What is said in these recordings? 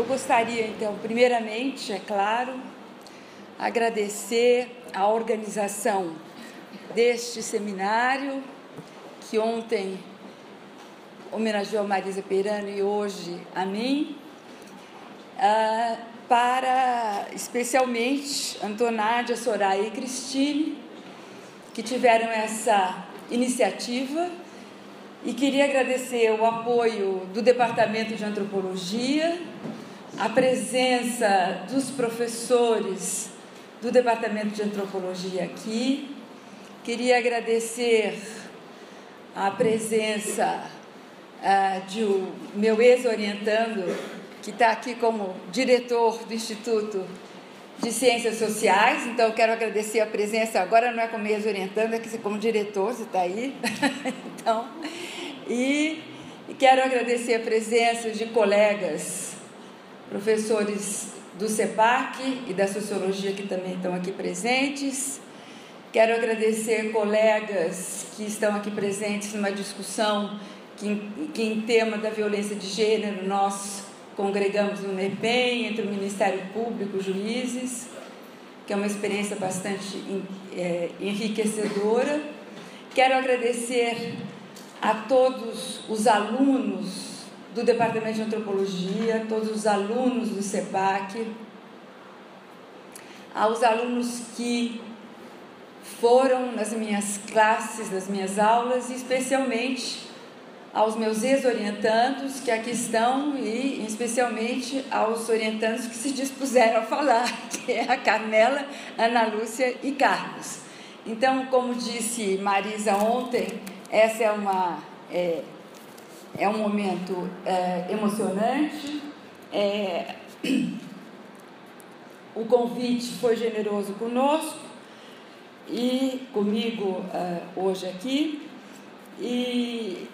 Eu gostaria, então, primeiramente, é claro, agradecer a organização deste seminário, que ontem homenageou a Marisa Peirano e hoje a mim, para, especialmente, Antonádia, Soraya e Cristine, que tiveram essa iniciativa, e queria agradecer o apoio do Departamento de Antropologia, a presença dos professores do Departamento de Antropologia aqui. Queria agradecer a presença de meu ex-orientando, que está aqui como diretor do Instituto de Ciências Sociais. Então, eu quero agradecer a presença, agora não é como ex-orientando, é que como diretor, você está aí. Então, e quero agradecer a presença de colegas, professores do CEPAC e da Sociologia, que também estão aqui presentes. Quero agradecer colegas que estão aqui presentes numa discussão que em tema da violência de gênero, nós congregamos no NEPEM, entre o Ministério Público e os juízes, que é uma experiência bastante enriquecedora. Quero agradecer a todos os alunos do Departamento de Antropologia, todos os alunos do CEPAC, aos alunos que foram nas minhas classes, nas minhas aulas, e especialmente aos meus ex-orientandos que aqui estão e especialmente aos orientandos que se dispuseram a falar, que é a Carmela, Ana Lúcia e Carlos. Então, como disse Marisa ontem, essa é um momento emocionante. O convite foi generoso conosco e comigo hoje aqui. E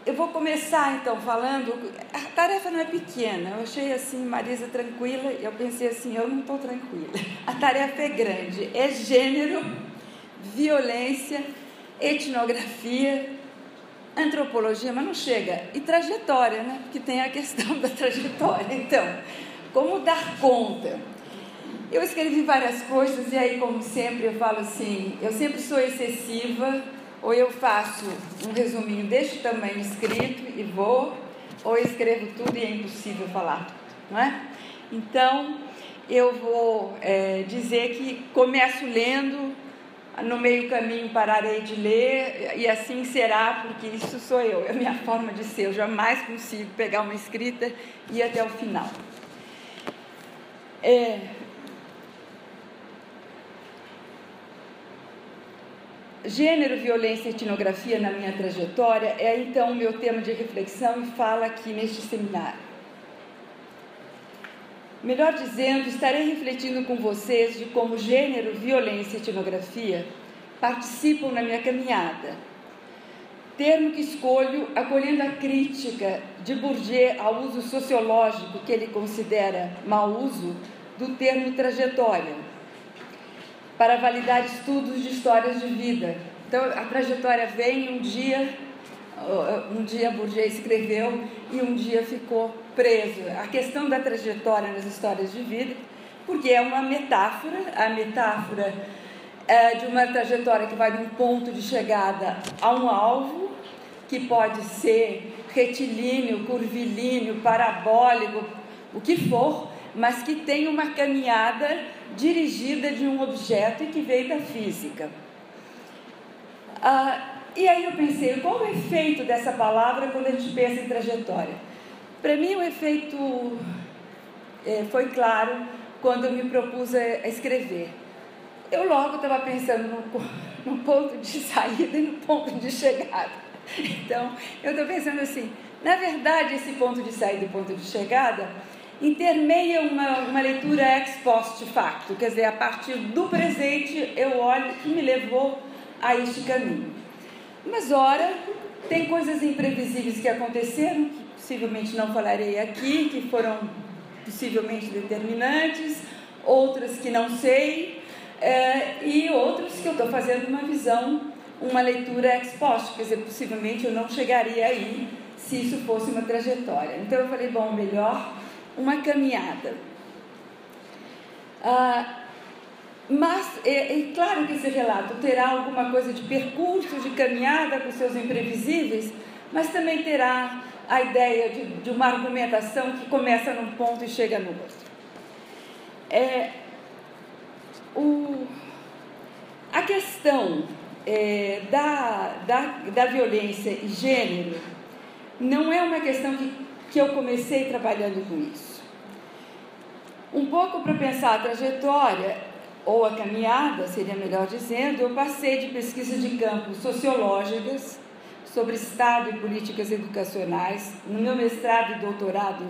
eu vou começar, então, falando... A tarefa não é pequena. Eu achei, assim, Marisa tranquila, e eu pensei assim, eu não estou tranquila. A tarefa é grande. É gênero, violência, etnografia, antropologia, mas não chega. E trajetória, né? Porque tem a questão da trajetória. Então, como dar conta? Eu escrevi várias coisas, e aí, como sempre, eu falo assim, eu sempre sou excessiva, ou eu faço um resuminho deste tamanho escrito e vou, ou eu escrevo tudo e é impossível falar tudo, não é? Então, eu vou dizer que começo lendo, no meio caminho pararei de ler, e assim será, porque isso sou eu, é a minha forma de ser. Eu jamais consigo pegar uma escrita e ir até o final. Gênero, violência e etnografia na minha trajetória é, então, o meu tema de reflexão e fala aqui neste seminário. Melhor dizendo, estarei refletindo com vocês de como gênero, violência e etnografia participam na minha caminhada. Termo que escolho acolhendo a crítica de Bourdieu ao uso sociológico que ele considera mau uso do termo trajetória, para validar estudos de histórias de vida. Então, a trajetória vem um dia Bourdieu escreveu e um dia ficou preso. A questão da trajetória nas histórias de vida, porque é uma metáfora, a metáfora de uma trajetória que vai de um ponto de chegada a um alvo, que pode ser retilíneo, curvilíneo, parabólico, o que for, mas que tem uma caminhada dirigida de um objeto e que veio da física. E aí eu pensei, qual o efeito dessa palavra quando a gente pensa em trajetória? Para mim o efeito foi claro quando eu me propus a escrever. Eu logo estava pensando no ponto de saída e no ponto de chegada. Então, eu estou pensando assim, na verdade esse ponto de saída e ponto de chegada intermeia uma leitura ex post facto, quer dizer, a partir do presente eu olho que me levou a este caminho. Mas, ora, tem coisas imprevisíveis que aconteceram, que possivelmente não falarei aqui, que foram possivelmente determinantes, outras que não sei, e outras que eu estou fazendo uma visão, uma leitura ex post, quer dizer, possivelmente eu não chegaria aí se isso fosse uma trajetória. Então eu falei, bom, melhor uma caminhada. Mas é claro que esse relato terá alguma coisa de percurso, de caminhada com seus imprevisíveis, mas também terá a ideia de uma argumentação que começa num ponto e chega no outro. A questão da violência e gênero não é uma questão que eu comecei trabalhando com isso. Um pouco para pensar a trajetória, ou a caminhada, seria melhor dizendo, eu passei de pesquisas de campo sociológicas sobre Estado e políticas educacionais, no meu mestrado e doutorado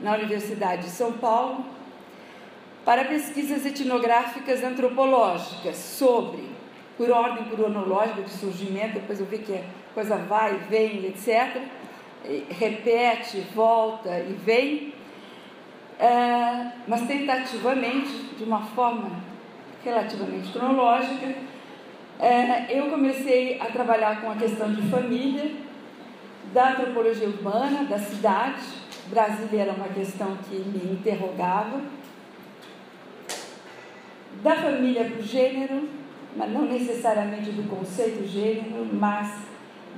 na Universidade de São Paulo, para pesquisas etnográficas antropológicas sobre, por ordem cronológica de surgimento, depois eu vi que a coisa vai, vem, etc., repete, volta e vem, mas tentativamente, de uma forma relativamente cronológica, eu comecei a trabalhar com a questão de família, da antropologia urbana, da cidade. Brasília era uma questão que me interrogava, da família para o gênero, mas não necessariamente do conceito gênero, mas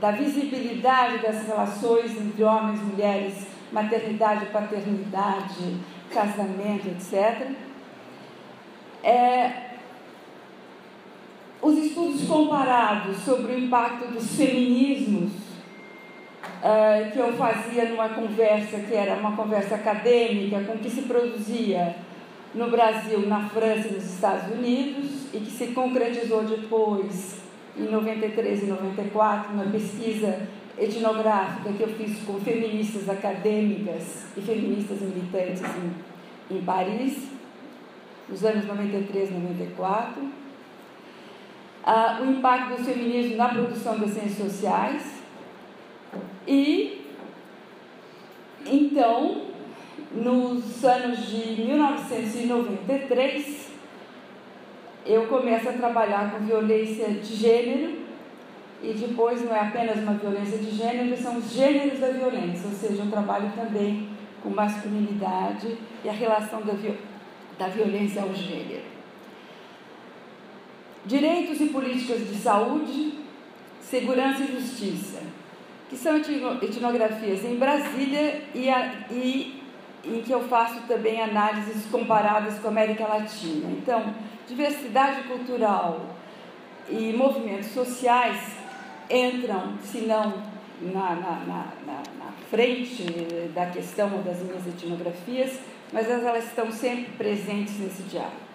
da visibilidade das relações entre homens e mulheres, maternidade, paternidade, casamento, etc. Os estudos comparados sobre o impacto dos feminismos, que eu fazia numa conversa que era uma conversa acadêmica com que se produzia no Brasil, na França e nos Estados Unidos, e que se concretizou depois, em 93 e 94, uma pesquisa etnográfica que eu fiz com feministas acadêmicas e feministas militantes em Paris, nos anos 93 e 94. O impacto do feminismo na produção das ciências sociais. E, então, nos anos de 1993, eu começo a trabalhar com violência de gênero, e depois não é apenas uma violência de gênero, são os gêneros da violência, ou seja, eu trabalho também com masculinidade e a relação da violência ao gênero. Direitos e políticas de saúde, segurança e justiça, que são etnografias em Brasília e em que eu faço também análises comparadas com a América Latina. Então, diversidade cultural e movimentos sociais entram, se não na frente da questão das minhas etnografias, mas elas estão sempre presentes nesse diálogo.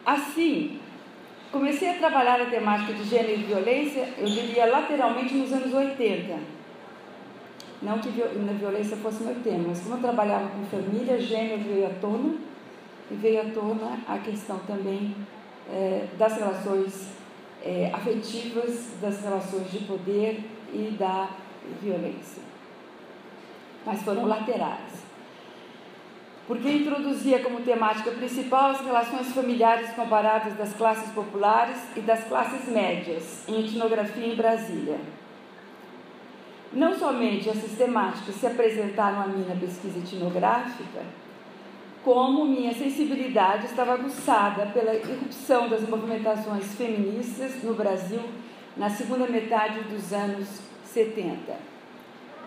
Assim, comecei a trabalhar a temática de gênero e violência, eu diria, lateralmente nos anos 80. Não que a violência fosse meu tema, mas como eu trabalhava com família, gênero veio à tona, e veio à tona a questão também das relações afetivas, das relações de poder e da violência. Mas foram laterais. Porque introduzia como temática principal as relações familiares comparadas das classes populares e das classes médias em etnografia em Brasília. Não somente essas temáticas se apresentaram a mim na pesquisa etnográfica, como minha sensibilidade estava aguçada pela irrupção das movimentações feministas no Brasil na segunda metade dos anos 70.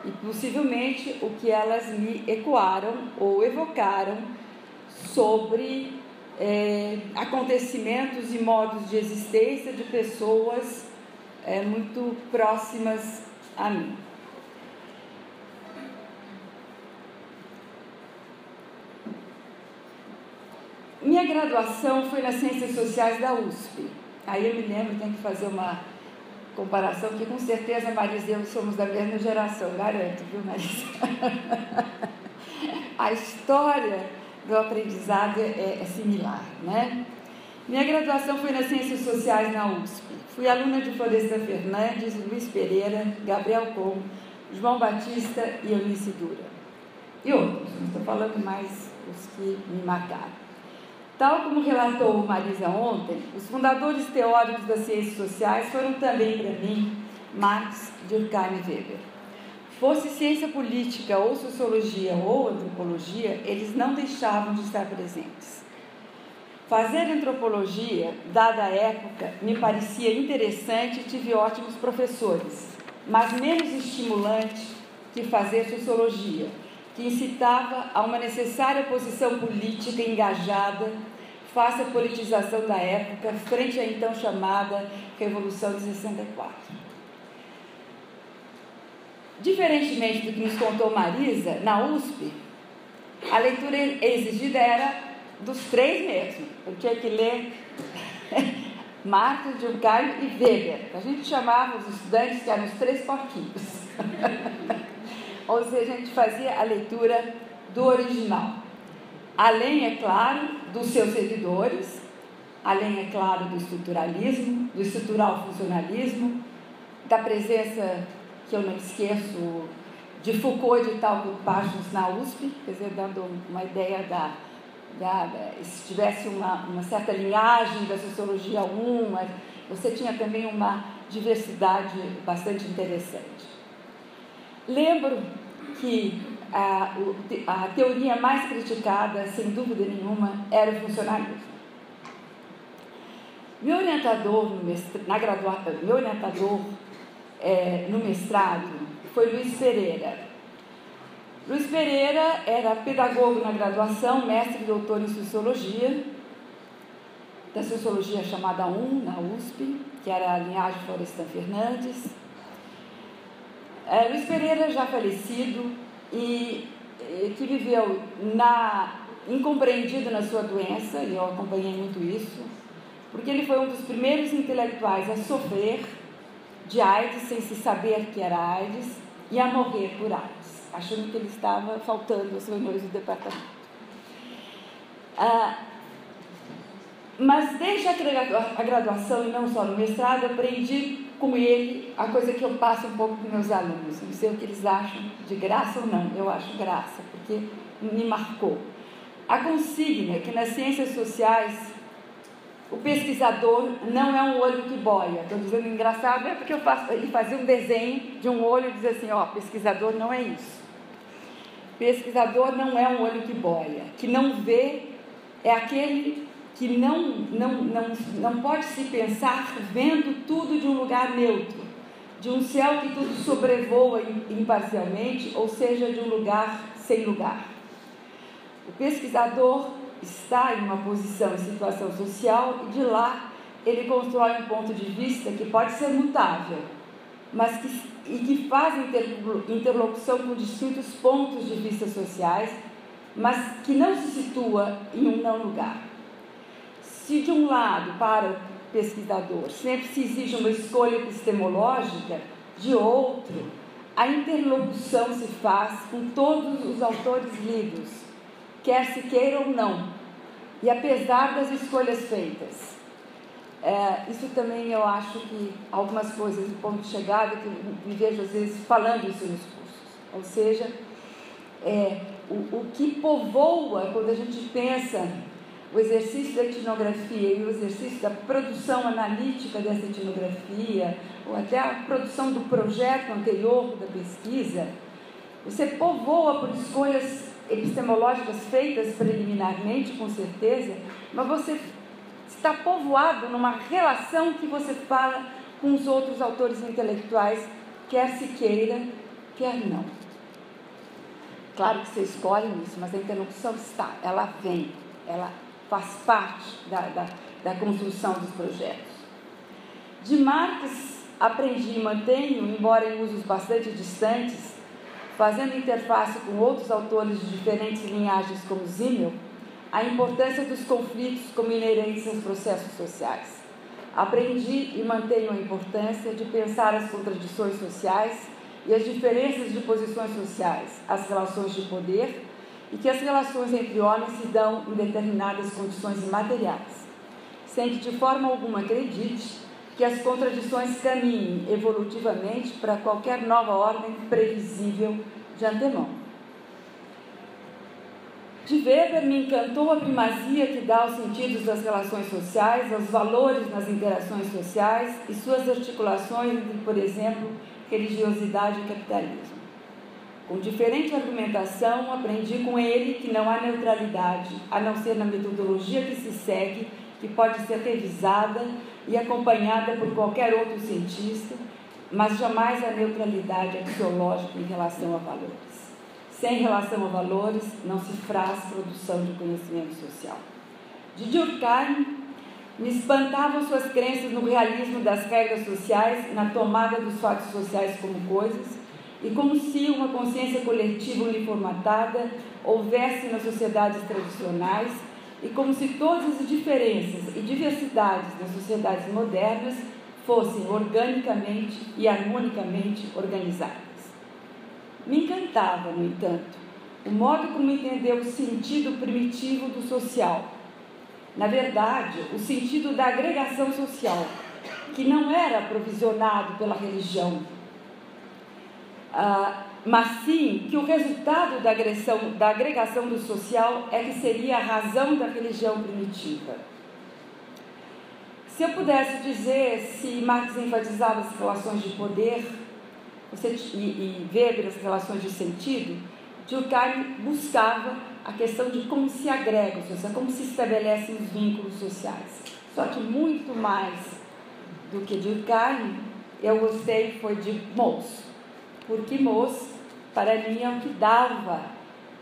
E possivelmente o que elas me ecoaram ou evocaram sobre acontecimentos e modos de existência de pessoas muito próximas a mim. Minha graduação foi nas Ciências Sociais da USP. Aí eu me lembro, tenho que fazer uma comparação, que com certeza Marisa e eu somos da mesma geração, garanto, viu, Marisa? A história do aprendizado é similar, né? Minha graduação foi nas Ciências Sociais na USP. Fui aluna de Florestan Fernandes, Luiz Pereira, Gabriel Com, João Batista e Eunice Dura. E outros, não estou falando mais os que me marcaram. Tal como relatou Marisa ontem, os fundadores teóricos das ciências sociais foram também, para mim, Marx, Durkheim e Weber. Fosse ciência política ou sociologia ou antropologia, eles não deixavam de estar presentes. Fazer antropologia, dada a época, me parecia interessante e tive ótimos professores, mas menos estimulante que fazer sociologia, que incitava a uma necessária posição política engajada face à politização da época, frente à então chamada Revolução de 64. Diferentemente do que nos contou Marisa, na USP, a leitura exigida era dos três mesmo. Eu tinha que ler Marx, Durkheim e Weber. A gente chamava os estudantes que eram os três porquinhos. Ou seja, a gente fazia a leitura do original. Além, é claro, dos seus seguidores, além, é claro, do estruturalismo, do estrutural funcionalismo, da presença, que eu não esqueço, de Foucault e de Talcott Parsons na USP, quer dizer, dando uma ideia se tivesse uma certa linhagem da sociologia 1, você tinha também uma diversidade bastante interessante. Lembro que a teoria mais criticada, sem dúvida nenhuma, era o funcionalismo. Meu orientador no mestrado foi Luiz Pereira. Luiz Pereira era pedagogo na graduação, mestre e doutor em Sociologia, da Sociologia chamada 1, na USP, que era a linhagem Florestan Fernandes. Luiz Pereira, já falecido, e que viveu incompreendido na sua doença, e eu acompanhei muito isso, porque ele foi um dos primeiros intelectuais a sofrer de AIDS sem se saber que era AIDS e a morrer por AIDS, achando que ele estava faltando aos reuniões do departamento. Mas desde a graduação, e não só no mestrado, aprendi com ele a coisa que eu passo um pouco para meus alunos. Não sei o que eles acham de graça ou não, eu acho graça, porque me marcou. A consigna que nas ciências sociais o pesquisador não é um olho que boia. Estou dizendo engraçado, é porque ele fazia um desenho de um olho e dizia assim, pesquisador não é isso. Pesquisador não é um olho que boia, que não vê, é aquele que não pode se pensar vendo tudo de um lugar neutro, de um céu que tudo sobrevoa imparcialmente, ou seja, de um lugar sem lugar. O pesquisador está em uma posição, em situação social, e de lá ele constrói um ponto de vista que pode ser mutável, mas que faz interlocução com distintos pontos de vista sociais, mas que não se situa em um não lugar. Se de um lado, para o pesquisador, sempre se exige uma escolha epistemológica, de outro, a interlocução se faz com todos os autores lidos, quer se queira ou não, e apesar das escolhas feitas. Isso também eu acho que algumas coisas do ponto de chegada, que eu me vejo às vezes falando isso nos cursos, ou seja, o que povoa quando a gente pensa o exercício da etnografia e o exercício da produção analítica dessa etnografia, ou até a produção do projeto anterior da pesquisa, você povoa por escolhas epistemológicas feitas preliminarmente, com certeza, mas você está povoado numa relação que você fala com os outros autores intelectuais, quer se queira, quer não. Claro que você escolhe isso, mas a interlocução está, ela vem, ela faz parte da construção dos projetos. De Marx, aprendi e mantenho, embora em usos bastante distantes, fazendo interface com outros autores de diferentes linhagens como Simmel, a importância dos conflitos como inerentes aos processos sociais. Aprendi e mantenho a importância de pensar as contradições sociais e as diferenças de posições sociais, as relações de poder, e que as relações entre homens se dão em determinadas condições imateriais, sem que de forma alguma acredite que as contradições caminhem evolutivamente para qualquer nova ordem previsível de antemão. De Weber me encantou a primazia que dá aos sentidos das relações sociais, aos valores nas interações sociais e suas articulações entre, por exemplo, religiosidade e capitalismo. Com diferente argumentação, aprendi com ele que não há neutralidade, a não ser na metodologia que se segue, que pode ser revisada e acompanhada por qualquer outro cientista, mas jamais a neutralidade axiológica em relação a valores. Sem relação a valores, não se faz produção de conhecimento social. De Durkheim, me espantavam suas crenças no realismo das regras sociais, na tomada dos fatos sociais como coisas, e como se uma consciência coletiva uniformatada houvesse nas sociedades tradicionais, e como se todas as diferenças e diversidades das sociedades modernas fossem organicamente e harmonicamente organizadas. Me encantava, no entanto, o modo como entendeu o sentido primitivo do social. Na verdade, o sentido da agregação social, que não era provisionado pela religião, mas sim que o resultado da agregação do social é que seria a razão da religião primitiva. Se eu pudesse dizer se Marx enfatizava as relações de poder e Weber as relações de sentido, Durkheim buscava a questão de como se agrega, como se estabelecem os vínculos sociais. Só que muito mais do que Durkheim, eu gostei foi de Mauss, porque Mauss, para mim, é o que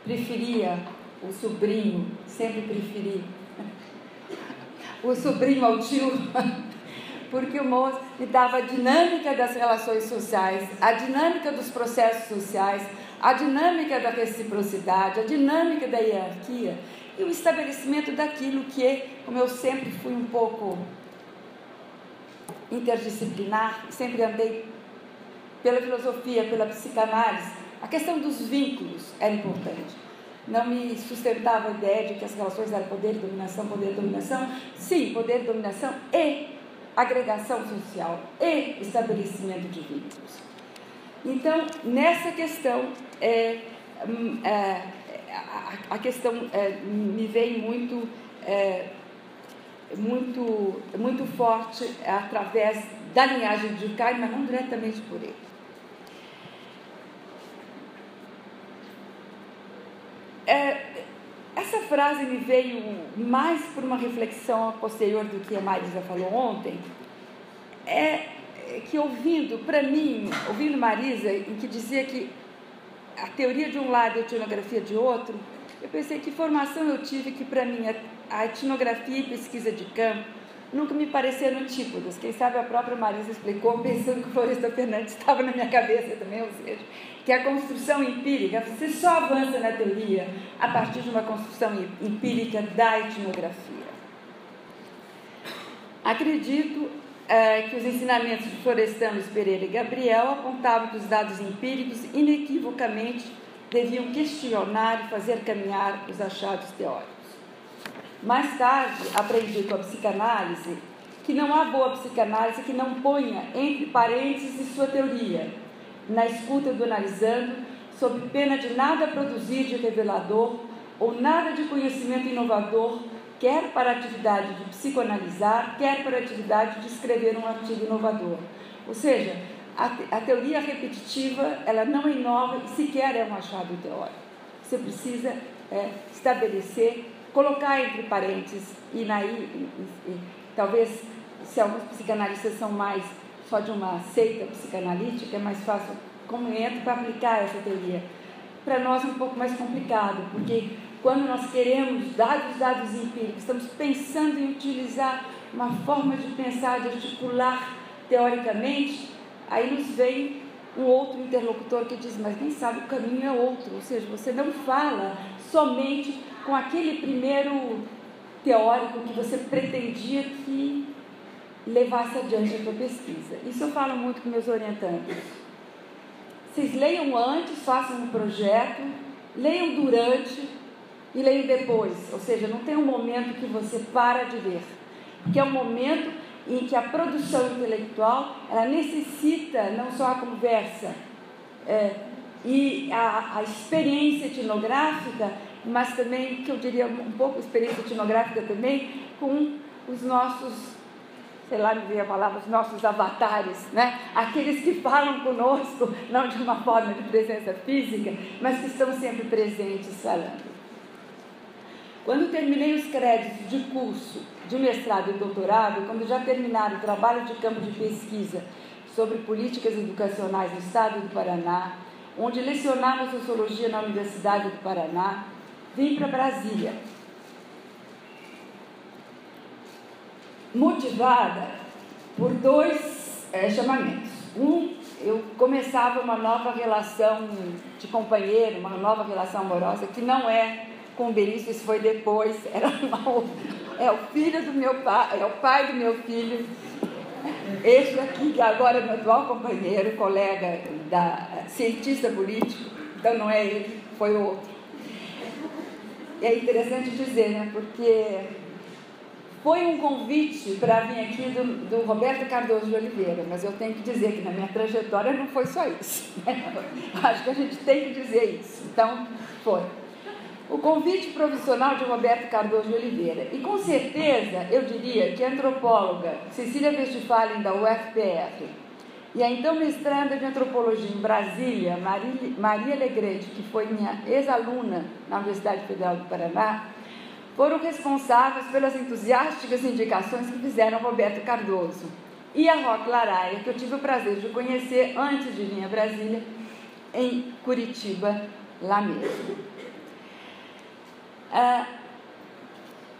preferia o sobrinho, sempre preferi o sobrinho ao tio, porque o Mauss me dava a dinâmica das relações sociais, a dinâmica dos processos sociais, a dinâmica da reciprocidade, a dinâmica da hierarquia e o estabelecimento daquilo que, como eu sempre fui um pouco interdisciplinar, sempre andei pela filosofia, pela psicanálise, a questão dos vínculos era importante. Não me sustentava a ideia de que as relações eram poder e dominação. Sim, poder e dominação e agregação social e estabelecimento de vínculos. Então, nessa questão, a questão me veio muito forte através da linhagem de Durkheim, mas não diretamente por ele. Essa frase me veio mais por uma reflexão posterior do que a Marisa falou ontem, que ouvindo Marisa, em que dizia que a teoria de um lado e a etnografia de outro, eu pensei que formação eu tive que, para mim, a etnografia e pesquisa de campo nunca me pareceram antípodas. Quem sabe a própria Marisa explicou, pensando que o Florestan Fernandes estava na minha cabeça também, ou seja, que a construção empírica, você só avança na teoria a partir de uma construção empírica da etnografia. Acredito que os ensinamentos de Florestan, Pereira e Gabriel apontavam que os dados empíricos inequivocamente deviam questionar e fazer caminhar os achados teóricos. Mais tarde, aprendi com a psicanálise que não há boa psicanálise que não ponha entre parênteses sua teoria, na escuta do analisando, sob pena de nada produzir de revelador ou nada de conhecimento inovador, quer para a atividade de psicoanalisar, quer para a atividade de escrever um artigo inovador. Ou seja, a teoria repetitiva, ela não inova e sequer é um achado teórico. Você precisa estabelecer, colocar entre parênteses, e talvez, se alguns psicanalistas são mais só de uma seita psicanalítica, é mais fácil como entra para aplicar essa teoria. Para nós é um pouco mais complicado, porque quando nós queremos dados empíricos, estamos pensando em utilizar uma forma de pensar, de articular teoricamente, aí nos vem um outro interlocutor que diz, mas quem sabe o caminho é outro, ou seja, você não fala somente com aquele primeiro teórico que você pretendia que levasse adiante a sua pesquisa. Isso eu falo muito com meus orientandos. Vocês leiam antes, façam um projeto, leiam durante e leiam depois. Ou seja, não tem um momento que você para de ler, porque é um momento em que a produção intelectual ela necessita não só a conversa e a experiência etnográfica, mas também, que eu diria um pouco experiência etnográfica também, com os nossos, sei lá, me veio a palavra, os nossos avatares, né? Aqueles que falam conosco, não de uma forma de presença física, mas que estão sempre presentes falando. Quando terminei os créditos de curso de mestrado e doutorado, quando já terminaram o trabalho de campo de pesquisa sobre políticas educacionais no estado do Paraná, onde lecionava sociologia na Universidade do Paraná, vim para Brasília, motivada por dois chamamentos. Eu começava uma nova relação de companheiro, uma nova relação amorosa, que não é com o Benício, isso foi depois, é o filho do meu pai, é o pai do meu filho, esse aqui, que agora é meu atual companheiro, colega, cientista político, então não é ele, foi o outro. E é interessante dizer, né, porque foi um convite para vir aqui do Roberto Cardoso de Oliveira, mas eu tenho que dizer que na minha trajetória não foi só isso, né? Acho que a gente tem que dizer isso, então foi. O convite profissional de Roberto Cardoso de Oliveira. E com certeza, eu diria que a antropóloga Cecília Westphalen, da UFPR, e a então mestranda de antropologia em Brasília, Maria Alegrete, que foi minha ex-aluna na Universidade Federal do Paraná, foram responsáveis pelas entusiásticas indicações que fizeram Roberto Cardoso. E a Roque Laraia, que eu tive o prazer de conhecer antes de vir a Brasília, em Curitiba, lá mesmo.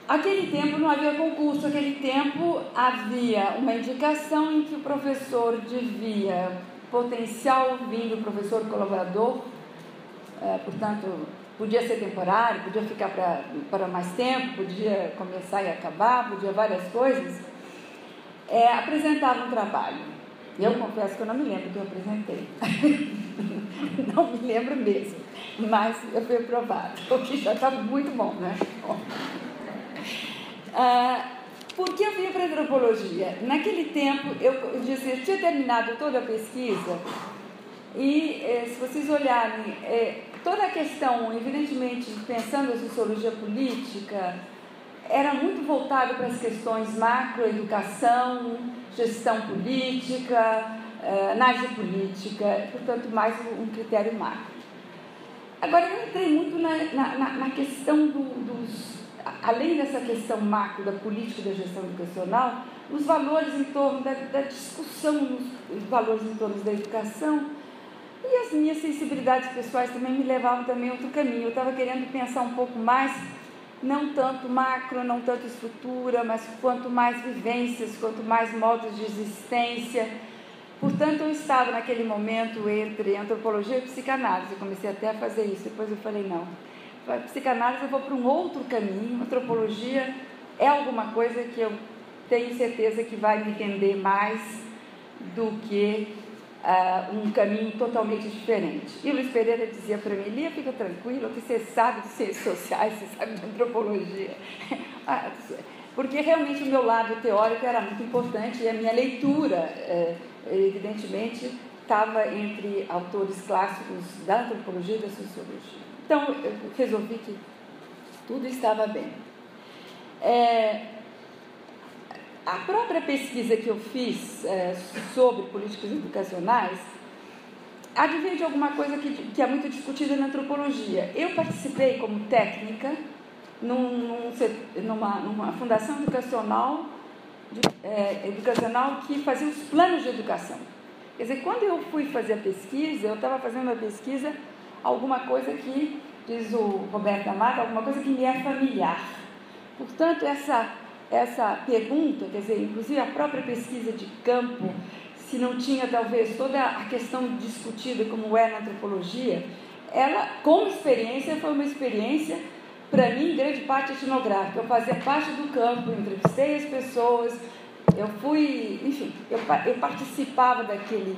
Aquele tempo não havia concurso, aquele tempo havia uma indicação em que o professor devia potencial vindo professor colaborador, portanto, podia ser temporário, podia ficar para mais tempo, podia começar e acabar, podia várias coisas, apresentava um trabalho. Eu confesso que eu não me lembro que eu apresentei. Não me lembro mesmo, mas eu fui aprovada, o que já estava muito bom, né? Por que eu vim para a antropologia? Naquele tempo, eu tinha terminado toda a pesquisa e, se vocês olharem, toda a questão, evidentemente, pensando a sociologia política, era muito voltado para as questões macroeducação, gestão política, análise política, portanto, mais um critério macro. Agora, eu entrei muito na questão além dessa questão macro da política e da gestão educacional, os valores em torno da discussão, os valores em torno da educação, e as minhas sensibilidades pessoais também me levavam também a outro caminho. Eu estava querendo pensar um pouco mais, não tanto macro, não tanto estrutura, mas quanto mais vivências, quanto mais modos de existência. Portanto, eu estava naquele momento entre antropologia e psicanálise. Eu comecei até a fazer isso, depois eu falei, não, para psicanálise eu vou para um outro caminho. Antropologia é alguma coisa que eu tenho certeza que vai me render mais do que um caminho totalmente diferente. E o Luiz Pereira dizia para mim, Lia, fica tranquila, que você sabe de ciências sociais, você sabe de antropologia. Porque realmente o meu lado teórico era muito importante e a minha leitura, evidentemente, estava entre autores clássicos da antropologia e da sociologia. Então, eu resolvi que tudo estava bem. A própria pesquisa que eu fiz sobre políticas educacionais advém de alguma coisa que é muito discutida na antropologia. Eu participei como técnica numa fundação educacional que fazia os planos de educação. Quer dizer, quando eu fui fazer a pesquisa, eu estava fazendo uma pesquisa, alguma coisa que, diz o Roberto Amado, alguma coisa que me é familiar. Portanto, essa pergunta, quer dizer, inclusive a própria pesquisa de campo, se não tinha talvez toda a questão discutida como é na antropologia, ela, como experiência, foi uma experiência, para mim, em grande parte etnográfica. Eu fazia parte do campo, eu entrevistei as pessoas, eu fui, enfim, eu participava daquele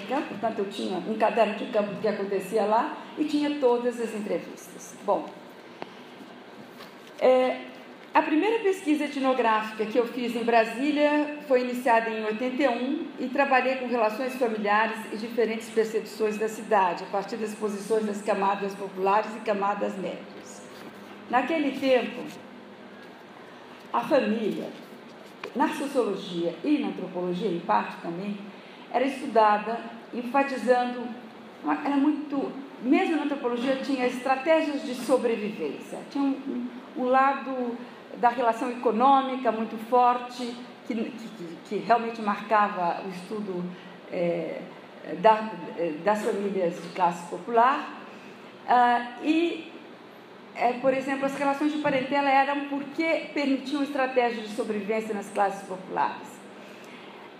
campo, portanto eu tinha um caderno de campo do que acontecia lá e tinha todas as entrevistas. Bom, a primeira pesquisa etnográfica que eu fiz em Brasília foi iniciada em 81 e trabalhei com relações familiares e diferentes percepções da cidade, a partir das posições das camadas populares e camadas médias. naquele tempo, a família, na sociologia e na antropologia, em parte também, era estudada enfatizando, era muito, mesmo na antropologia tinha estratégias de sobrevivência, tinha um lado da relação econômica muito forte, que realmente marcava o estudo das famílias de classe popular, por exemplo, as relações de parentela eram porque permitiam estratégias de sobrevivência nas classes populares.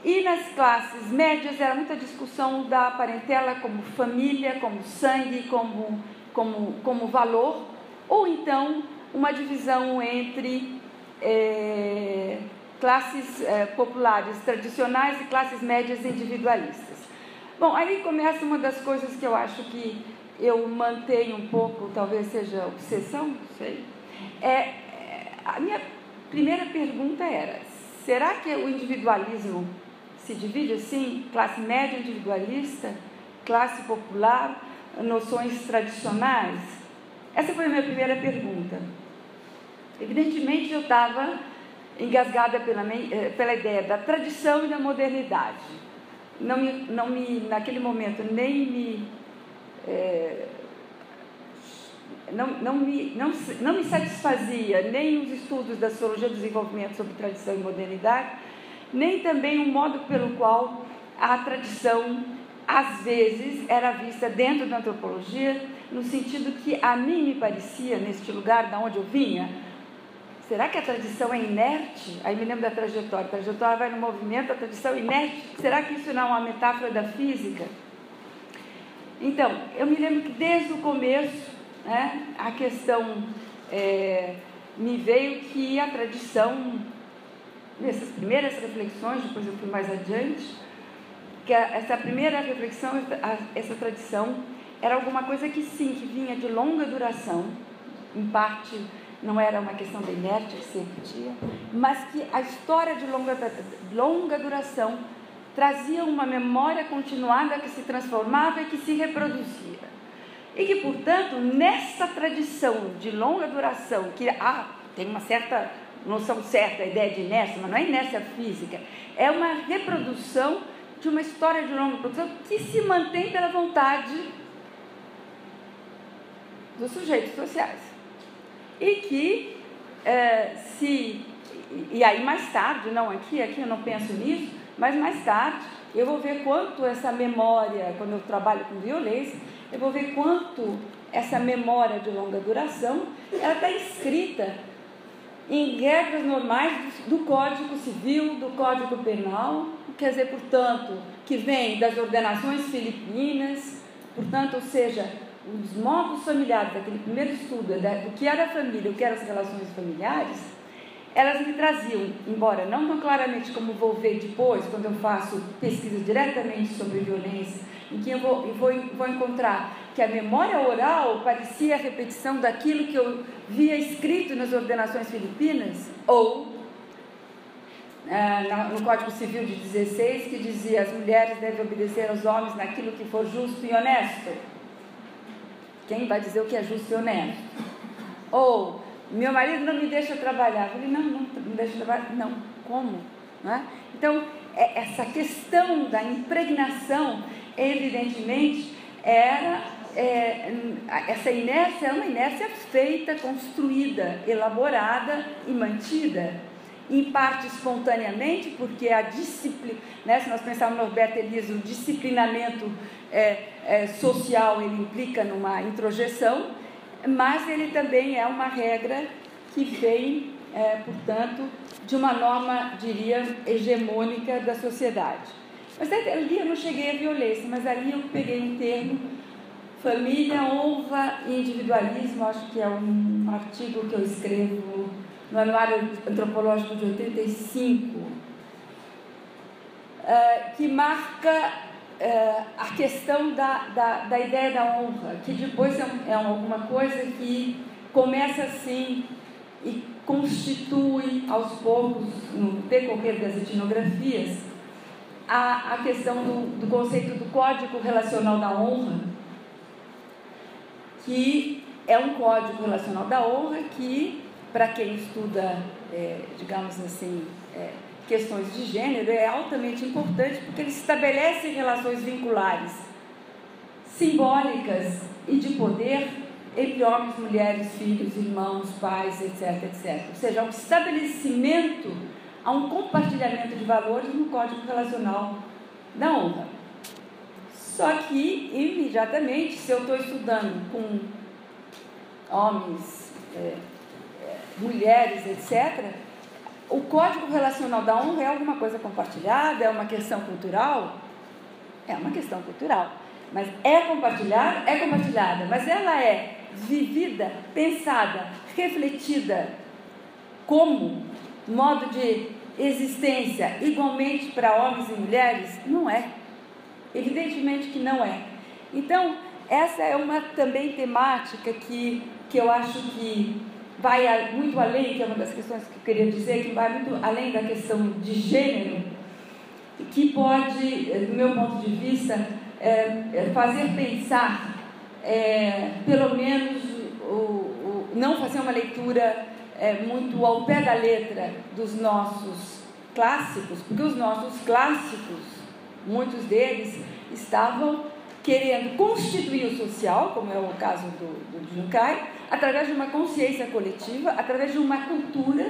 E nas classes médias era muita discussão da parentela como família, como sangue, como valor, ou então uma divisão entre classes populares tradicionais e classes médias individualistas. Bom, aí começa uma das coisas que eu acho que eu mantenho um pouco, talvez seja obsessão, não sei. A minha primeira pergunta era: será que o individualismo se divide assim? Classe média individualista, classe popular, noções tradicionais? Essa foi a minha primeira pergunta. Evidentemente, eu estava engasgada pela ideia da tradição e da modernidade. Naquele momento, não me satisfazia nem os estudos da sociologia do desenvolvimento sobre tradição e modernidade, nem também o modo pelo qual a tradição, às vezes, era vista dentro da antropologia, no sentido que a mim me parecia, neste lugar de onde eu vinha, será que a tradição é inerte? Aí me lembro da trajetória. A trajetória vai no movimento, a tradição é inerte. Será que isso não é uma metáfora da física? Então, eu me lembro que desde o começo, a questão me veio que a tradição, nessas primeiras reflexões, depois eu fui mais adiante, que essa primeira reflexão, essa tradição, era alguma coisa que sim, que vinha de longa duração, em parte não era uma questão da inércia que se repetia, mas que a história de longa duração trazia uma memória continuada que se transformava e que se reproduzia. E que, portanto, nessa tradição de longa duração, que tem uma certa noção certa, a ideia de inércia, mas não é inércia física, é uma reprodução de uma história de longa duração que se mantém pela vontade dos sujeitos sociais. E que e aí mais tarde, não aqui eu não penso nisso, mas mais tarde eu vou ver quanto essa memória, quando eu trabalho com violência, eu vou ver quanto essa memória de longa duração, ela está inscrita em regras normais do Código Civil, do Código Penal, quer dizer, portanto, que vem das ordenações filipinas, portanto, ou seja, os modos familiares, daquele primeiro estudo, do que era a família, o que eram as relações familiares, elas me traziam, embora não tão claramente como vou ver depois, quando eu faço pesquisa diretamente sobre violência, em que eu vou encontrar que a memória oral parecia a repetição daquilo que eu via escrito nas ordenações filipinas, ou no Código Civil de 16, que dizia: as mulheres devem obedecer aos homens naquilo que for justo e honesto. Quem vai dizer o que é justo e honesto? Ou, meu marido não me deixa trabalhar. Eu falei, não me deixa trabalhar. Não, como? Não é? Então, essa questão da impregnação, evidentemente, essa inércia é uma inércia feita, construída, elaborada e mantida, em parte espontaneamente, porque a disciplina, se nós pensarmos no Norberto Elias, o disciplinamento social, ele implica numa introjeção, mas ele também é uma regra que vem, portanto, de uma norma, diria, hegemônica da sociedade. Mas ali eu não cheguei à violência, mas ali eu peguei um termo, família, honra e individualismo, acho que é um artigo que eu escrevo no Anuário Antropológico de 85, que marca a questão da ideia da honra, que depois é alguma coisa que começa assim e constitui aos poucos, no decorrer das etnografias, a questão do conceito do código relacional da honra, que é um código relacional da honra que, para quem estuda, digamos assim, questões de gênero, é altamente importante, porque ele estabelece relações vinculares simbólicas e de poder entre homens, mulheres, filhos, irmãos, pais, etc, etc. Ou seja, há um estabelecimento, há um compartilhamento de valores no código relacional da honra. Só que, imediatamente, se eu estou estudando com homens, mulheres, etc., o código relacional da honra é alguma coisa compartilhada, é uma questão cultural? É uma questão cultural. Mas é compartilhada, mas ela é vivida, pensada, refletida como modo de existência igualmente para homens e mulheres? Não é. Evidentemente que não é. Então, essa é uma também temática que eu acho que vai muito além, que é uma das questões que eu queria dizer, que vai muito além da questão de gênero, que pode, do meu ponto de vista, fazer pensar, pelo menos, não fazer uma leitura muito ao pé da letra dos nossos clássicos, porque os nossos clássicos, muitos deles estavam querendo constituir o social, como é o caso do Junkai, através de uma consciência coletiva, através de uma cultura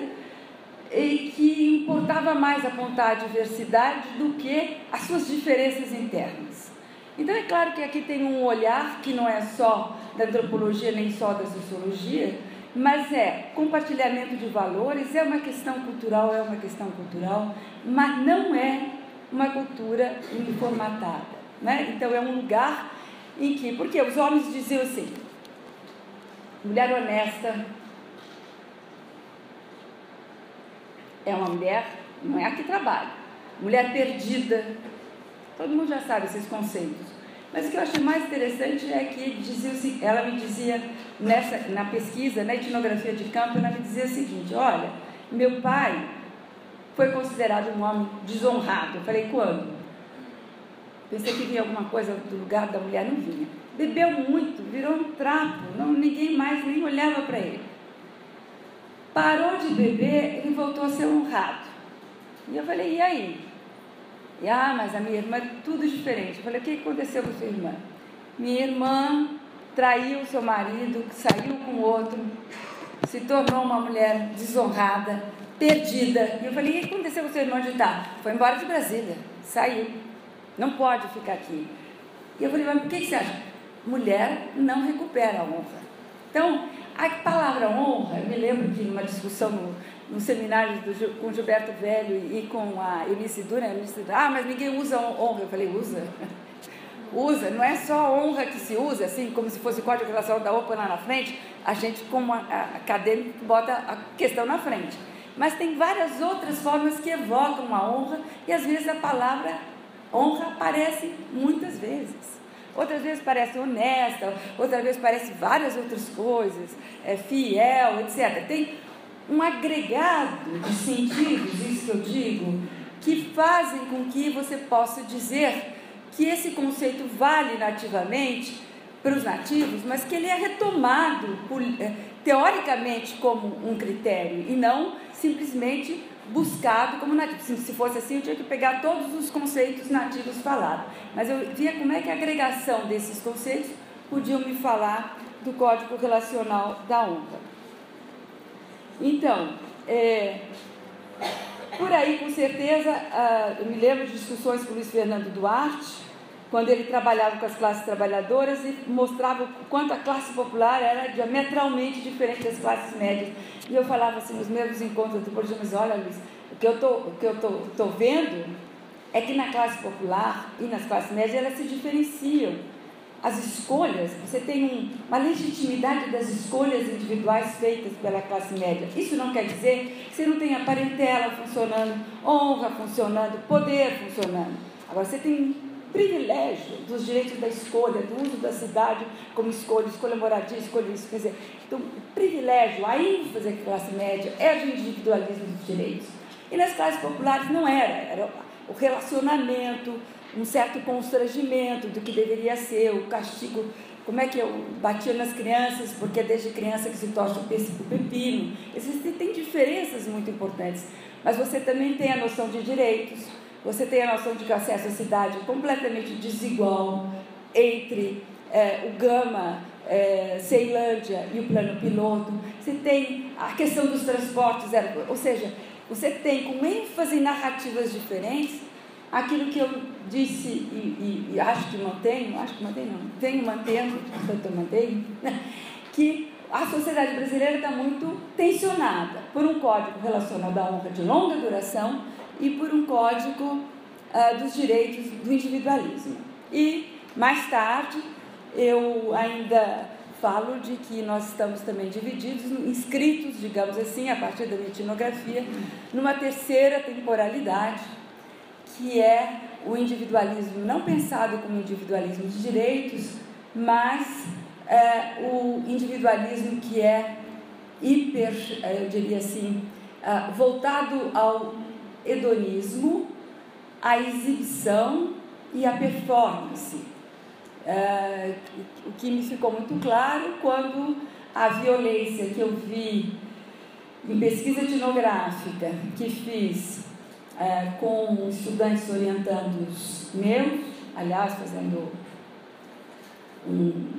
que importava mais apontar a diversidade do que as suas diferenças internas. Então, é claro que aqui tem um olhar que não é só da antropologia nem só da sociologia, mas compartilhamento de valores, é uma questão cultural, mas não é uma cultura uniformatada, né? Então, é um lugar em que, porque os homens diziam assim, mulher honesta é uma mulher, não é a que trabalha, mulher perdida, todo mundo já sabe esses conceitos, mas o que eu achei mais interessante é que ela me dizia, na pesquisa, na etnografia de campo, ela me dizia o seguinte, olha, meu pai foi considerado um homem desonrado. Eu falei, quando? Pensei que vinha alguma coisa do lugar da mulher, não vinha. Bebeu muito, virou um trapo, ninguém mais nem olhava para ele. Parou de beber, ele voltou a ser honrado. E eu falei, e aí? Mas a minha irmã é tudo diferente. Eu falei, o que aconteceu com a sua irmã? Minha irmã traiu seu marido, saiu com outro, se tornou uma mulher desonrada, perdida. E eu falei, o que aconteceu com seu irmão de estar? Foi embora de Brasília, saiu, não pode ficar aqui. E eu falei, mas por que você acha? Mulher não recupera a honra. Então, a palavra honra, eu me lembro de uma discussão no seminário com Gilberto Velho e com a Eunice Dura, mas ninguém usa honra. Eu falei, usa. Usa, não é só a honra que se usa, assim, como se fosse o Código Relacional da honra lá na frente, a gente, como acadêmico, bota a questão na frente. Mas tem várias outras formas que evocam a honra, e às vezes a palavra honra aparece muitas vezes. Outras vezes parece honesta, outras vezes parece várias outras coisas, fiel, etc. Tem um agregado de sentidos, isso que eu digo, que fazem com que você possa dizer que esse conceito vale nativamente para os nativos, mas que ele é retomado teoricamente como um critério e não simplesmente buscado como nativo. Se fosse assim, eu tinha que pegar todos os conceitos nativos falados. Mas eu via como é que a agregação desses conceitos podiam me falar do Código Relacional da honra. Então, por aí, com certeza, eu me lembro de discussões com o Luiz Fernando Duarte, quando ele trabalhava com as classes trabalhadoras e mostrava o quanto a classe popular era diametralmente diferente das classes médias. E eu falava assim, nos meus encontros de antropologia, mas olha, Luiz, o que eu tô vendo é que na classe popular e nas classes médias elas se diferenciam. As escolhas, você tem uma legitimidade das escolhas individuais feitas pela classe média. Isso não quer dizer que você não tenha parentela funcionando, honra funcionando, poder funcionando. Agora, você tem privilégio dos direitos da escolha, do uso da cidade como escolha moradia, escolha isso. Quer dizer, então, privilégio, a ênfase da classe média é do individualismo dos direitos. E nas classes populares não era o relacionamento, um certo constrangimento do que deveria ser, o castigo como é que eu batia nas crianças, porque é desde criança que se torce o pepino. Tem diferenças muito importantes, mas você também tem a noção de direitos, você tem a noção de que o acesso à cidade é completamente desigual entre o Gama, Ceilândia e o plano piloto. Você tem a questão dos transportes, ou seja, você tem com ênfase em narrativas diferentes aquilo que eu disse e acho que mantenho, venho mantendo, portanto eu mantenho, que a sociedade brasileira está muito tensionada por um código relacional da honra de longa duração e por um código dos direitos do individualismo. E, mais tarde, eu ainda falo de que nós estamos também divididos, inscritos, digamos assim, a partir da minha etnografia, numa terceira temporalidade, que é o individualismo não pensado como individualismo de direitos, mas o individualismo que é eu diria assim, voltado ao hedonismo, à exibição e à performance. O que me ficou muito claro quando a violência que eu vi em pesquisa etnográfica que fiz com estudantes orientandos meus, aliás, fazendo um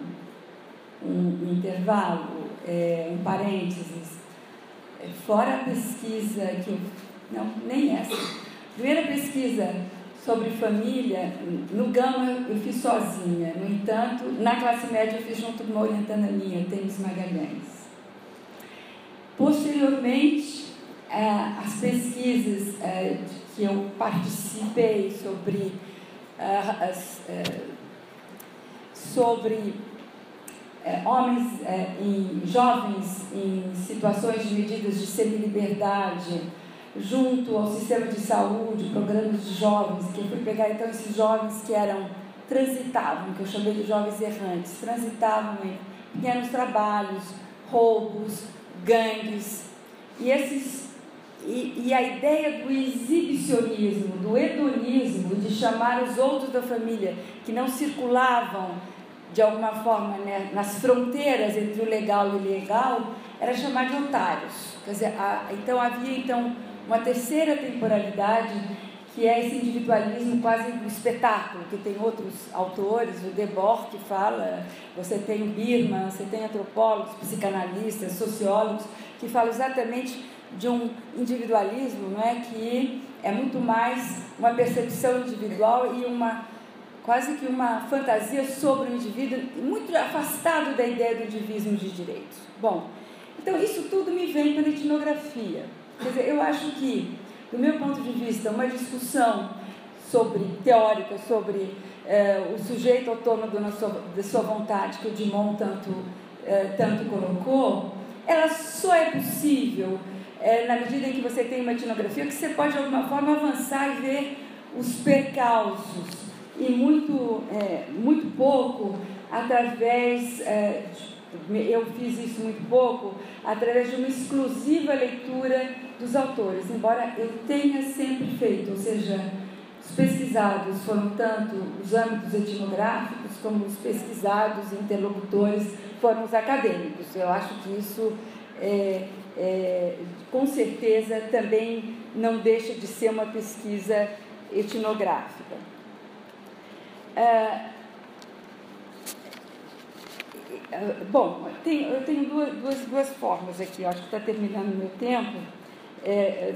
intervalo, um parênteses, fora a pesquisa que eu... Não, nem essa. Primeira pesquisa sobre família, no Gama eu fiz sozinha, no entanto, na classe média eu fiz junto com uma orientanda minha, Tênis Magalhães. Posteriormente, as pesquisas que eu participei sobre homens jovens em situações de medidas de semi-liberdade, junto ao sistema de saúde, programas de jovens, que eu fui pegar então esses jovens que transitavam, que eu chamei de jovens errantes, transitavam em pequenos trabalhos, roubos, gangues, e a ideia do exibicionismo, do hedonismo, de chamar os outros da família que não circulavam de alguma forma, né, nas fronteiras entre o legal e o ilegal, era chamar de otários. Quer dizer, então havia uma terceira temporalidade, que é esse individualismo quase do espetáculo, que tem outros autores, o Debord que fala, você tem o Birman, você tem antropólogos, psicanalistas, sociólogos, que falam exatamente de um individualismo, não é, que é muito mais uma percepção individual e quase que uma fantasia sobre o indivíduo, muito afastado da ideia do indivíduo de direitos. Bom, então isso tudo me vem pela etnografia. Quer dizer, eu acho que, do meu ponto de vista, uma discussão teórica sobre o sujeito autônomo da sua vontade, que o Dumont tanto colocou, ela só é possível na medida em que você tem uma etnografia, que você pode, de alguma forma, avançar e ver os percalços, e muito pouco através... eu fiz isso muito pouco através de uma exclusiva leitura dos autores, embora eu tenha sempre feito, ou seja, os pesquisados foram tanto os âmbitos etnográficos como os pesquisados e interlocutores foram os acadêmicos. Eu acho que isso, com certeza, também não deixa de ser uma pesquisa etnográfica. Bom, eu tenho duas formas aqui, acho que está terminando o meu tempo,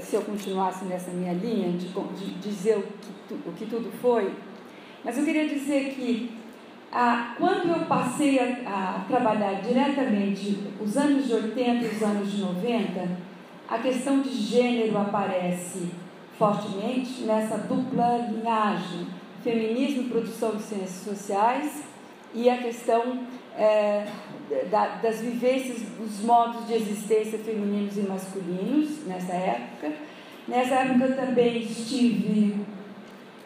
se eu continuasse nessa minha linha de dizer o que tudo foi, mas eu queria dizer que quando eu passei a trabalhar diretamente os anos de 80 e os anos de 90, a questão de gênero aparece fortemente nessa dupla linhagem, feminismo e produção de ciências sociais, e a questão das vivências, dos modos de existência femininos e masculinos nessa época. Nessa época eu também estive em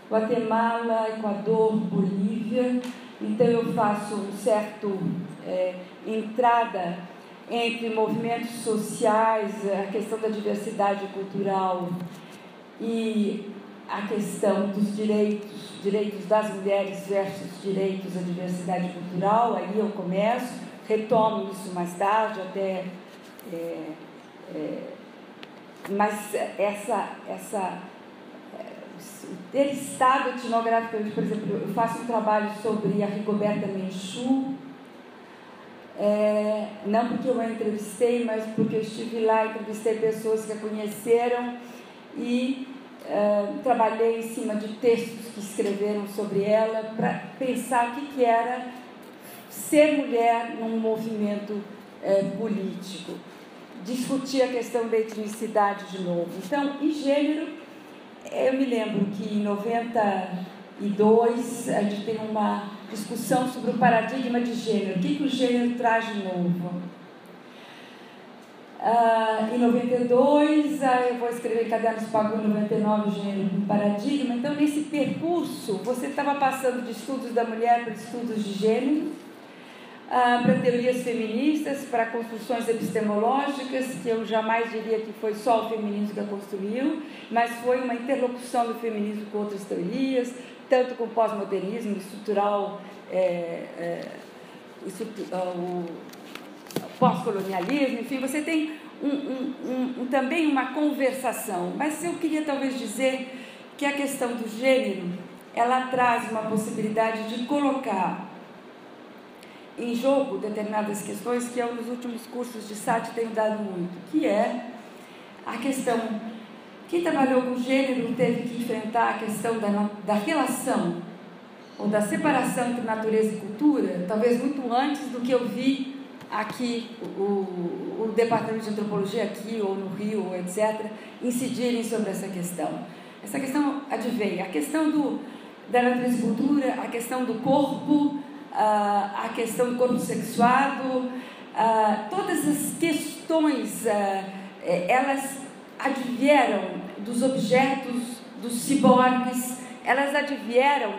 Guatemala, Equador, Bolívia, então eu faço um certo entrada entre movimentos sociais, a questão da diversidade cultural e a questão dos direitos das mulheres versus direitos à diversidade cultural. Aí eu começo, retomo isso mais tarde, até mas ter estado etnográfico, por exemplo, eu faço um trabalho sobre a Rigoberta Menchú, não porque eu a entrevistei, mas porque eu estive lá, entrevistei pessoas que a conheceram e trabalhei em cima de textos que escreveram sobre ela para pensar o que era ser mulher num movimento político. Discutir a questão da etnicidade de novo. Então, em gênero, eu me lembro que em 92 a gente tem uma discussão sobre o paradigma de gênero. O que o gênero traz de novo? Em 92, eu vou escrever Cadernos Pagou, em 99, Gênero como Paradigma. Então, nesse percurso, você estava passando de estudos da mulher para estudos de gênero, para teorias feministas, para construções epistemológicas, que eu jamais diria que foi só o feminismo que a construiu, mas foi uma interlocução do feminismo com outras teorias, tanto com o pós-modernismo, estrutural, o pós-colonialismo, enfim, você tem também uma conversação. Mas eu queria talvez dizer que a questão do gênero, ela traz uma possibilidade de colocar em jogo determinadas questões que eu nos últimos cursos de SAT tenho dado muito, que é a questão, quem trabalhou com gênero teve que enfrentar a questão da relação ou da separação entre natureza e cultura, talvez muito antes do que eu vi aqui o Departamento de Antropologia aqui ou no Rio, etc., incidirem sobre essa questão. Essa questão advém, a questão da natureza e cultura, a questão do corpo, a questão do corpo sexuado, todas as questões, elas advieram dos objetos, dos ciborgues, elas advieram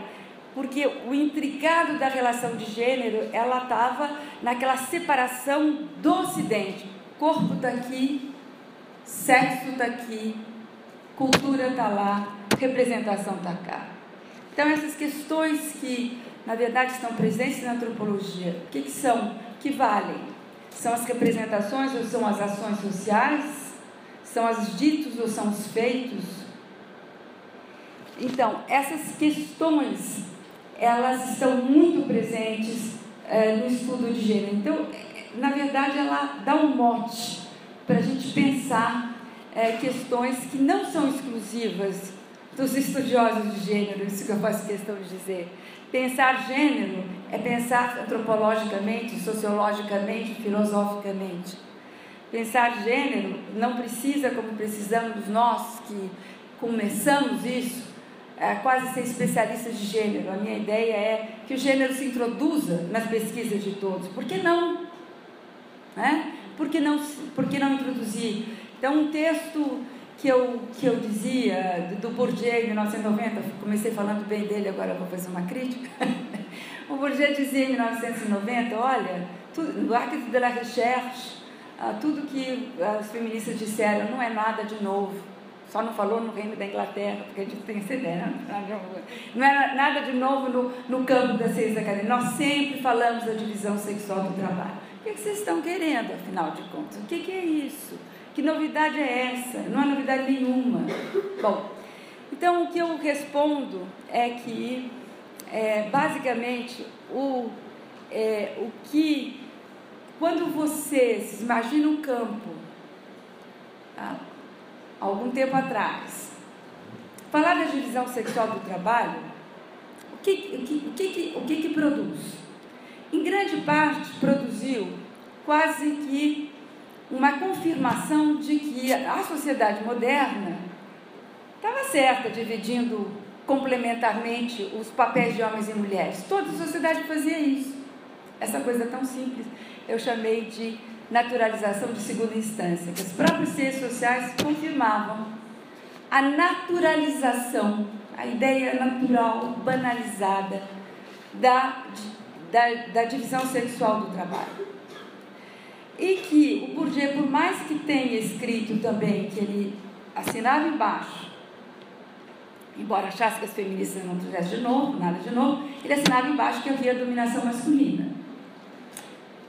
porque o intricado da relação de gênero, ela estava naquela separação do Ocidente. Corpo está aqui, sexo está aqui, cultura está lá, representação está cá. Então, essas questões que, na verdade, estão presentes na antropologia, o que são? Que valem? São as representações ou são as ações sociais? São os ditos ou são os feitos? Então, essas questões, elas estão muito presentes no estudo de gênero. Então, na verdade, ela dá um mote para a gente pensar questões que não são exclusivas dos estudiosos de gênero, isso que eu faço questão de dizer. Pensar gênero é pensar antropologicamente, sociologicamente, filosoficamente. Pensar gênero não precisa, como precisamos nós, que começamos isso, quase ser especialistas de gênero. A minha ideia é que o gênero se introduza nas pesquisas de todos. Por que não? Por que não introduzir? Então, um texto que eu dizia, do Bourdieu, em 1990, comecei falando bem dele, agora vou fazer uma crítica. O Bourdieu dizia em 1990, olha, no Acte de la Recherche, tudo que as feministas disseram não é nada de novo. Só não falou no Reino da Inglaterra, porque a gente tem essa ideia, não é nada de novo no campo da ciência acadêmica. Nós sempre falamos da divisão sexual do trabalho. O que vocês estão querendo, afinal de contas? O que é isso? Que novidade é essa? Não há novidade nenhuma. Bom, então o que eu respondo é que, basicamente, quando vocês imaginam um campo, algum tempo atrás, falar da divisão sexual do trabalho, o que produz? Em grande parte, produziu quase que uma confirmação de que a sociedade moderna estava certa, dividindo complementarmente os papéis de homens e mulheres. Toda a sociedade fazia isso. Essa coisa tão simples eu chamei de naturalização de segunda instância, que as próprias ciências sociais confirmavam a naturalização, a ideia natural, banalizada da divisão sexual do trabalho. E que o Bourdieu, por mais que tenha escrito também, que ele assinava embaixo, embora achasse que as feministas não trouxessem de novo, nada de novo, ele assinava embaixo que havia dominação masculina.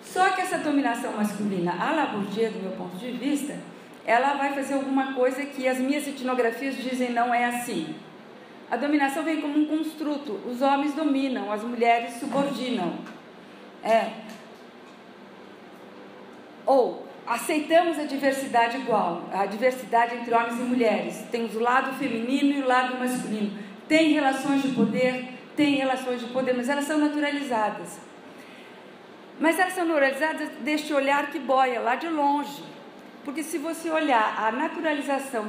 Só que essa dominação masculina, à la Bourdieu, do meu ponto de vista, ela vai fazer alguma coisa que as minhas etnografias dizem não é assim. A dominação vem como um construto. Os homens dominam, as mulheres subordinam. Ou aceitamos a diversidade igual, a diversidade entre homens e mulheres. Tem o lado feminino e o lado masculino. Tem relações de poder, mas elas são naturalizadas. Mas elas são naturalizadas deste olhar que boia lá de longe. Porque se você olhar a naturalização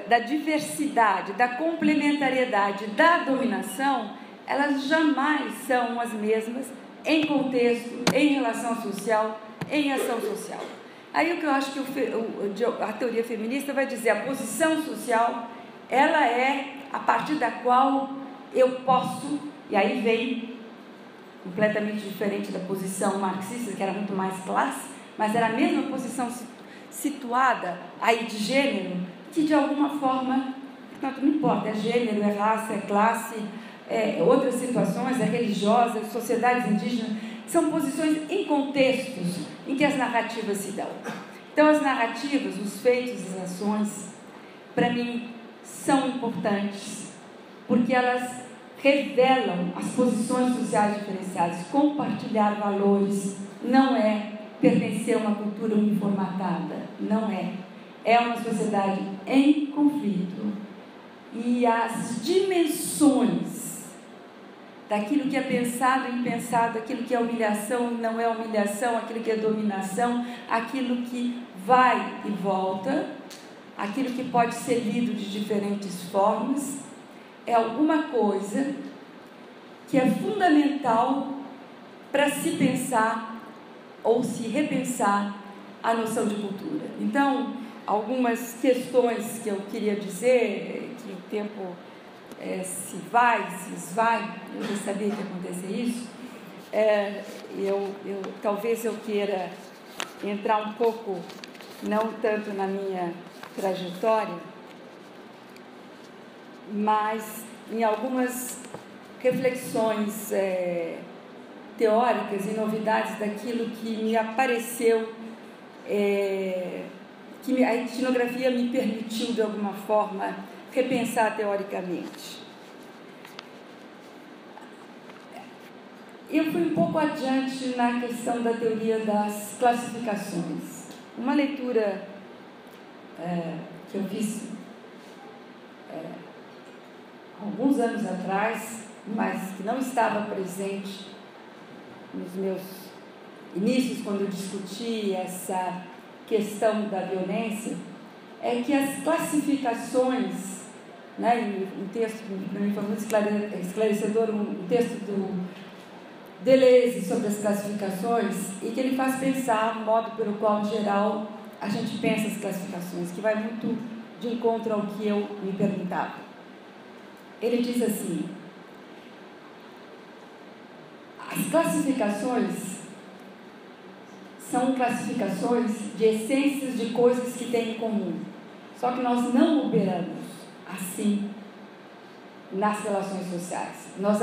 da diversidade, da complementariedade, da dominação, elas jamais são as mesmas em contexto, em relação social, em ação social. Aí o que eu acho que a teoria feminista vai dizer, a posição social, ela é a partir da qual eu posso, e aí vem completamente diferente da posição marxista, que era muito mais classe, mas era a mesma posição situada aí de gênero, que de alguma forma, não importa, é gênero, é raça, é classe, outras situações, é religiosa, é sociedades indígenas, são posições em contextos em que as narrativas se dão. Então as narrativas, os feitos, as ações, para mim, são importantes, porque elas revelam as posições sociais diferenciadas. Compartilhar valores não é pertencer a uma cultura uniformatada, não é. É uma sociedade em conflito. E as dimensões daquilo que é pensado e impensado, aquilo que é humilhação e não é humilhação, aquilo que é dominação, aquilo que vai e volta, aquilo que pode ser lido de diferentes formas, é alguma coisa que é fundamental para se pensar ou se repensar a noção de cultura. Então, algumas questões que eu queria dizer, que o tempo se esvai, eu já sabia que ia acontecer isso, talvez eu queira entrar um pouco, não tanto na minha trajetória, mas em algumas reflexões teóricas e novidades daquilo que me apareceu, que a etnografia me permitiu, de alguma forma, repensar teoricamente. Eu fui um pouco adiante na questão da teoria das classificações. Uma leitura que eu fiz alguns anos atrás, mas que não estava presente nos meus inícios, quando eu discuti essa questão da violência, é que as classificações, um texto que para mim foi muito esclarecedor, um texto do Deleuze sobre as classificações, e que ele faz pensar o modo pelo qual, em geral, a gente pensa as classificações, que vai muito de encontro ao que eu me perguntava. Ele diz assim: as classificações são classificações de essências de coisas que têm em comum, só que nós não operamos assim nas relações sociais. Nós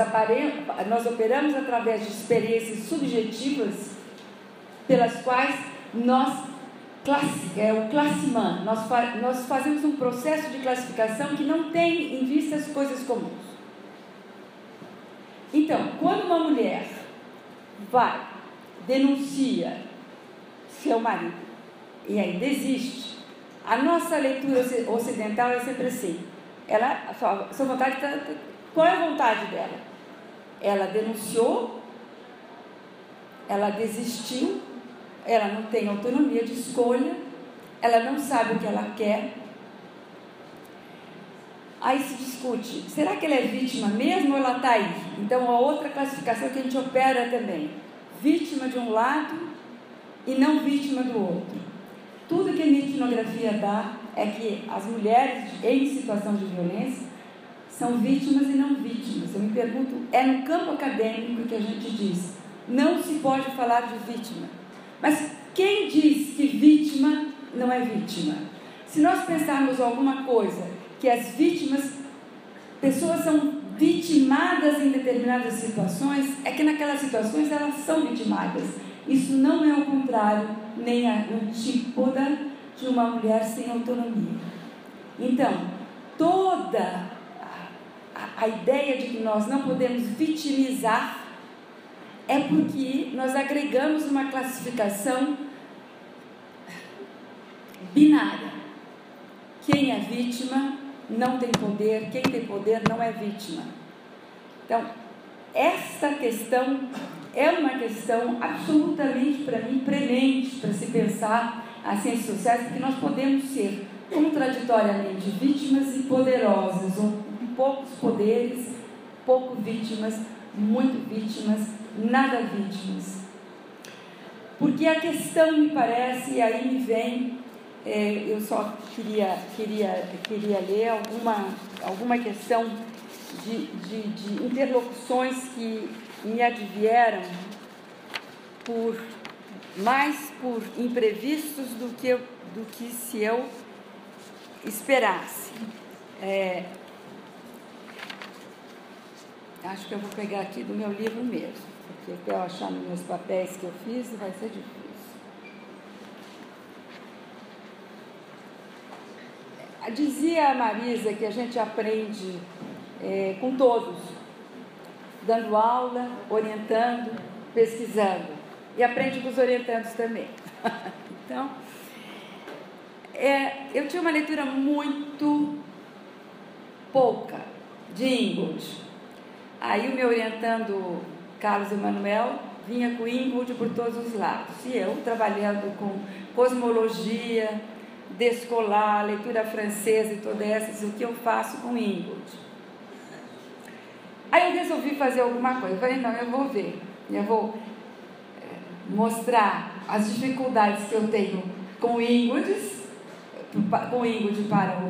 operamos através de experiências subjetivas pelas quais o classimã, nós fazemos um processo de classificação que não tem em vista as coisas comuns. Então, quando uma mulher denuncia seu marido e aí desiste, a nossa leitura ocidental é sempre assim. Sua vontade qual é a vontade dela? Ela denunciou, ela desistiu, ela não tem autonomia de escolha, ela não sabe o que ela quer. Aí se discute, será que ela é vítima mesmo ou ela está aí? Então, a outra classificação que a gente opera também, vítima de um lado e não vítima do outro. Tudo que a minha etnografia dá é que as mulheres em situação de violência são vítimas e não vítimas. Eu me pergunto, é no campo acadêmico que a gente diz, não se pode falar de vítima. Mas quem diz que vítima não é vítima? Se nós pensarmos alguma coisa que as vítimas, pessoas são vitimadas em determinadas situações, é que naquelas situações elas são vitimadas. Isso não é o contrário, nem antípoda de uma mulher sem autonomia. Então, toda a ideia de que nós não podemos vitimizar é porque nós agregamos uma classificação binária. Quem é vítima não tem poder, quem tem poder não é vítima. Então, esta questão é uma questão absolutamente, para mim, premente para se pensar as ciências sociais, porque nós podemos ser contraditoriamente vítimas e poderosas, ou com poucos poderes, pouco vítimas, muito vítimas, nada vítimas. Porque a questão me parece, e aí me vem, eu só queria ler alguma questão de interlocuções que me advieram mais por imprevistos do que se eu esperasse. Acho que eu vou pegar aqui do meu livro mesmo, porque até eu achar nos meus papéis que eu fiz vai ser difícil. Dizia a Marisa que a gente aprende com todos, dando aula, orientando, pesquisando, e aprende com os orientandos também. Então, eu tinha uma leitura muito pouca de Ingold. Aí o meu orientando, Carlos Emanuel, vinha com Ingold por todos os lados, e eu trabalhando com cosmologia, descolar, leitura francesa e todas essas, o que eu faço com Ingold. Aí eu resolvi fazer alguma coisa. Eu falei, não, eu vou ver. Eu vou mostrar as dificuldades que eu tenho com o Ingold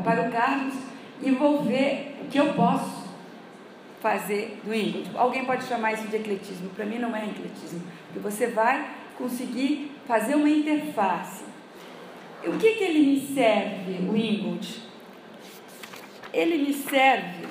para o Carlos, e vou ver o que eu posso fazer do Ingold. Alguém pode chamar isso de ecletismo. Para mim não é ecletismo, porque você vai conseguir fazer uma interface. O que ele me serve, o Ingold? Ele me serve,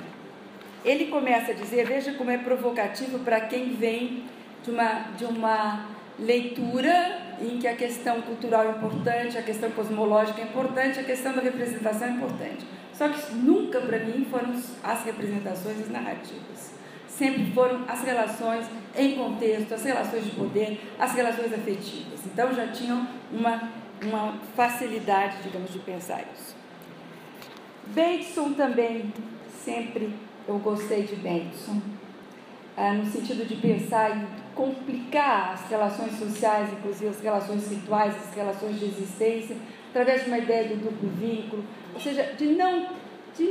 ele começa a dizer, veja como é provocativo para quem vem de uma leitura em que a questão cultural é importante, a questão cosmológica é importante, a questão da representação é importante. Só que nunca para mim foram as representações e as narrativas. Sempre foram as relações em contexto, as relações de poder, as relações afetivas. Então já tinham uma facilidade, digamos, de pensar isso. Bateson também, sempre eu gostei de Bateson, no sentido de pensar em complicar as relações sociais, inclusive as relações rituais, as relações de existência, através de uma ideia do duplo vínculo, ou seja, de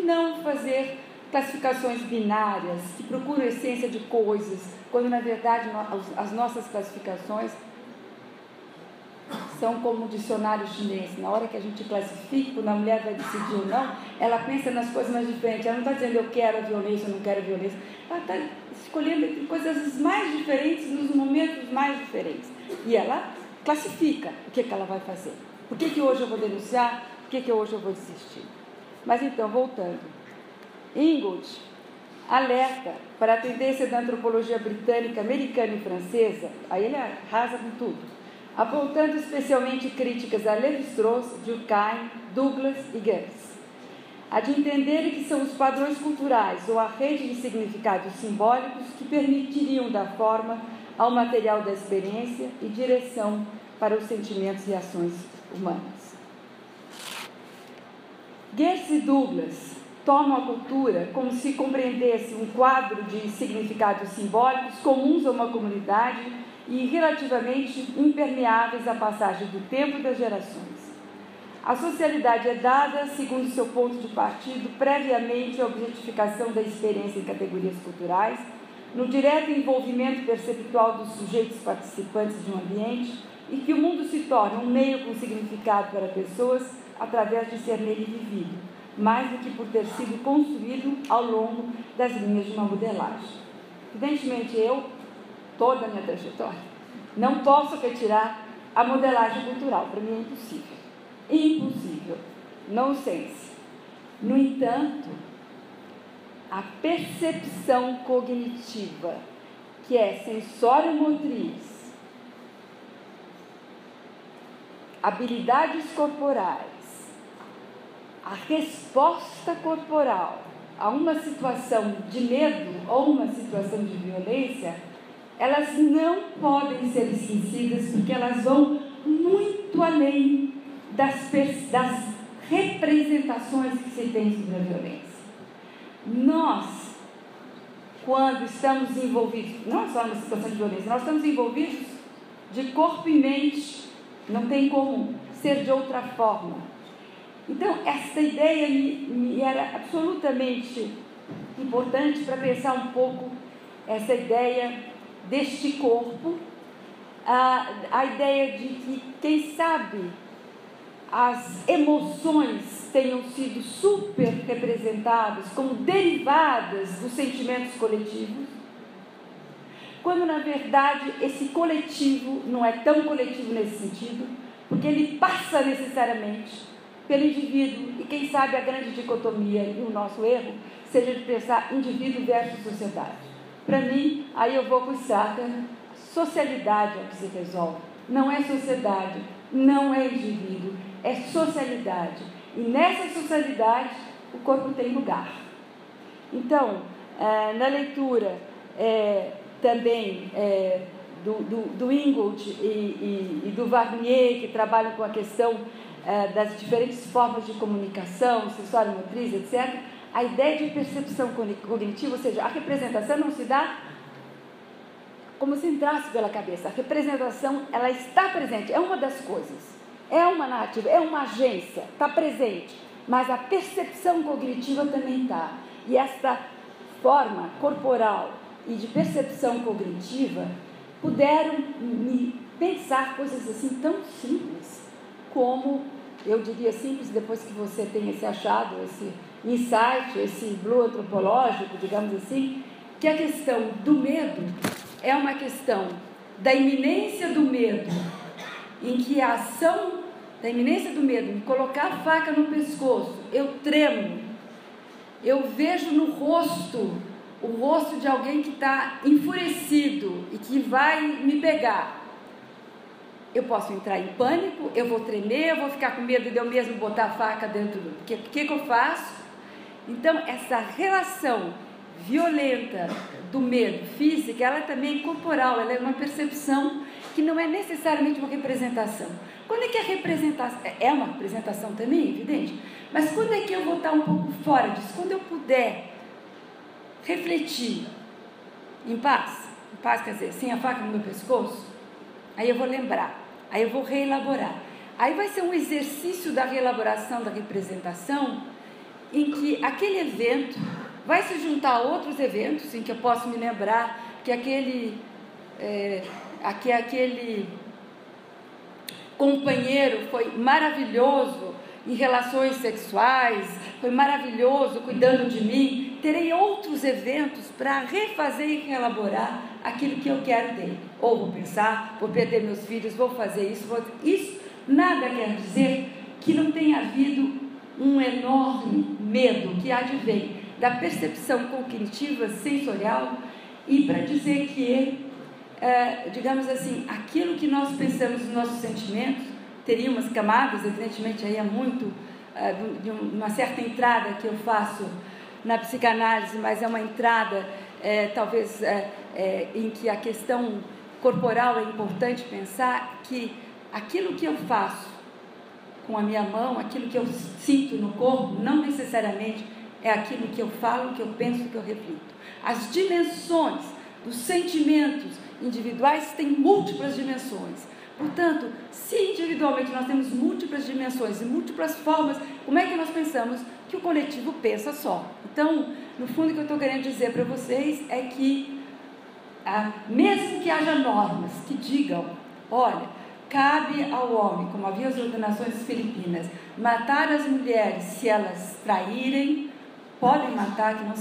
não fazer classificações binárias, que procuram a essência de coisas, quando na verdade as nossas classificações são como um dicionário chinês. Na hora que a gente classifica, quando a mulher vai decidir ou não, ela pensa nas coisas mais diferentes. Ela não está dizendo eu quero a violência ou não quero a violência. Ela está escolhendo entre coisas mais diferentes nos momentos mais diferentes. E ela classifica o que ela vai fazer. Por que hoje eu vou denunciar? Por que hoje eu vou desistir? Mas então, voltando. Ingold alerta para a tendência da antropologia britânica, americana e francesa, aí ele arrasa com tudo, apontando especialmente críticas a Lévi-Strauss, Durkheim, Douglas e Goethe. A de entenderem que são os padrões culturais ou a rede de significados simbólicos que permitiriam dar forma ao material da experiência e direção para os sentimentos e ações humanas. Goethe e Douglas tomam a cultura como se compreendesse um quadro de significados simbólicos comuns a uma comunidade e relativamente impermeáveis à passagem do tempo e das gerações. A socialidade é dada, segundo seu ponto de partido, previamente à objetificação da experiência em categorias culturais, no direto envolvimento perceptual dos sujeitos participantes de um ambiente, e que o mundo se torna um meio com significado para pessoas através de ser nele vivido, mais do que por ter sido construído ao longo das linhas de uma modelagem. Evidentemente, toda a minha trajetória, não posso retirar a modelagem cultural. Para mim é impossível. Impossível. Nonsense. No entanto, a percepção cognitiva, que é sensório-motriz, habilidades corporais, a resposta corporal a uma situação de medo ou uma situação de violência, elas não podem ser esquecidas, porque elas vão muito além das representações que se tem sobre a violência. Nós, quando estamos envolvidos, não só numa situação de violência, nós estamos envolvidos de corpo e mente, não tem como ser de outra forma. Então, essa ideia me era absolutamente importante para pensar um pouco essa ideia deste corpo, a ideia de que, quem sabe, as emoções tenham sido super representadas como derivadas dos sentimentos coletivos, quando na verdade esse coletivo não é tão coletivo nesse sentido, porque ele passa necessariamente pelo indivíduo, e quem sabe a grande dicotomia e o nosso erro seja de pensar indivíduo versus sociedade. Para mim, aí eu vou para o Sartre, socialidade é o que se resolve, não é sociedade, não é indivíduo, é socialidade, e nessa socialidade o corpo tem lugar. Então, na leitura também do Ingold e do Varnier, que trabalham com a questão das diferentes formas de comunicação, sensório motriz, etc., a ideia de percepção cognitiva, ou seja, a representação não se dá como se entrasse pela cabeça. A representação, ela está presente, é uma das coisas, é uma narrativa, é uma agência, está presente, mas a percepção cognitiva também está. E esta forma corporal e de percepção cognitiva puderam me pensar coisas assim tão simples como, eu diria simples, depois que você tem esse achado, esse insight, esse blue antropológico, digamos assim, que a questão do medo é uma questão da iminência do medo, em que a ação da iminência do medo, me colocar a faca no pescoço, eu tremo, eu vejo no rosto, o rosto de alguém que está enfurecido e que vai me pegar. Eu posso entrar em pânico, eu vou tremer, eu vou ficar com medo de eu mesmo botar a faca dentro do... O que eu faço? Então, essa relação violenta do medo física, ela é também corporal, ela é uma percepção que não é necessariamente uma representação. Quando é que a representação... É uma representação também, evidente, mas quando é que eu vou estar um pouco fora disso? Quando eu puder refletir em paz quer dizer, sem a faca no meu pescoço, aí eu vou lembrar, aí eu vou reelaborar. Aí vai ser um exercício da reelaboração, da representação, em que aquele evento vai se juntar a outros eventos, em que eu posso me lembrar que aquele companheiro foi maravilhoso em relações sexuais, foi maravilhoso cuidando de mim. Terei outros eventos para refazer e reelaborar aquilo que eu quero dele. Ou vou pensar, vou perder meus filhos, vou fazer isso, isso nada quer dizer que não tenha havido um enorme medo que advém da percepção cognitiva sensorial, e para dizer que, digamos assim, aquilo que nós pensamos nos nossos sentimentos teria umas camadas, evidentemente aí é muito de uma certa entrada que eu faço na psicanálise, mas é uma entrada talvez em que a questão corporal é importante pensar que aquilo que eu faço com a minha mão, aquilo que eu sinto no corpo, não necessariamente é aquilo que eu falo, que eu penso, que eu reflito. As dimensões dos sentimentos individuais têm múltiplas dimensões. Portanto, se individualmente nós temos múltiplas dimensões e múltiplas formas, como é que nós pensamos que o coletivo pensa só? Então, no fundo, o que eu estou querendo dizer para vocês é que, mesmo que haja normas que digam, olha, cabe ao homem, como havia as ordenações filipinas, matar as mulheres se elas traírem, podem matar, que não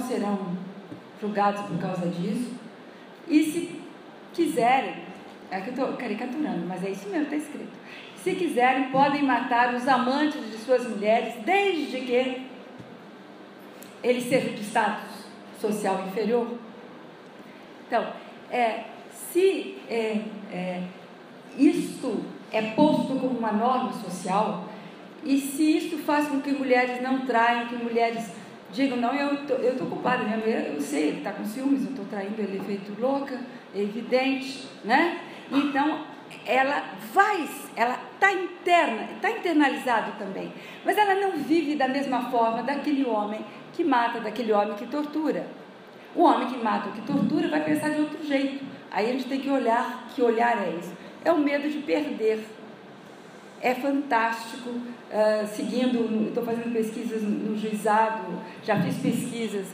serão julgados por causa disso, e se quiserem, é que eu estou caricaturando, mas é isso mesmo, está escrito, se quiserem, podem matar os amantes de suas mulheres, desde que eles sejam de status social inferior. Então, se isto é posto como uma norma social, e se isto faz com que mulheres não traiam, que mulheres digam, não, eu estou culpada, minha mulher, eu sei, ele está com ciúmes, eu estou traindo, ele é feito louca, é evidente, né? Então, ela está internalizado também, mas ela não vive da mesma forma daquele homem que mata, daquele homem que tortura. O homem que mata ou que tortura vai pensar de outro jeito. Aí a gente tem que olhar, que olhar é esse? É o medo de perder. É fantástico, estou fazendo pesquisas no juizado, já fiz pesquisas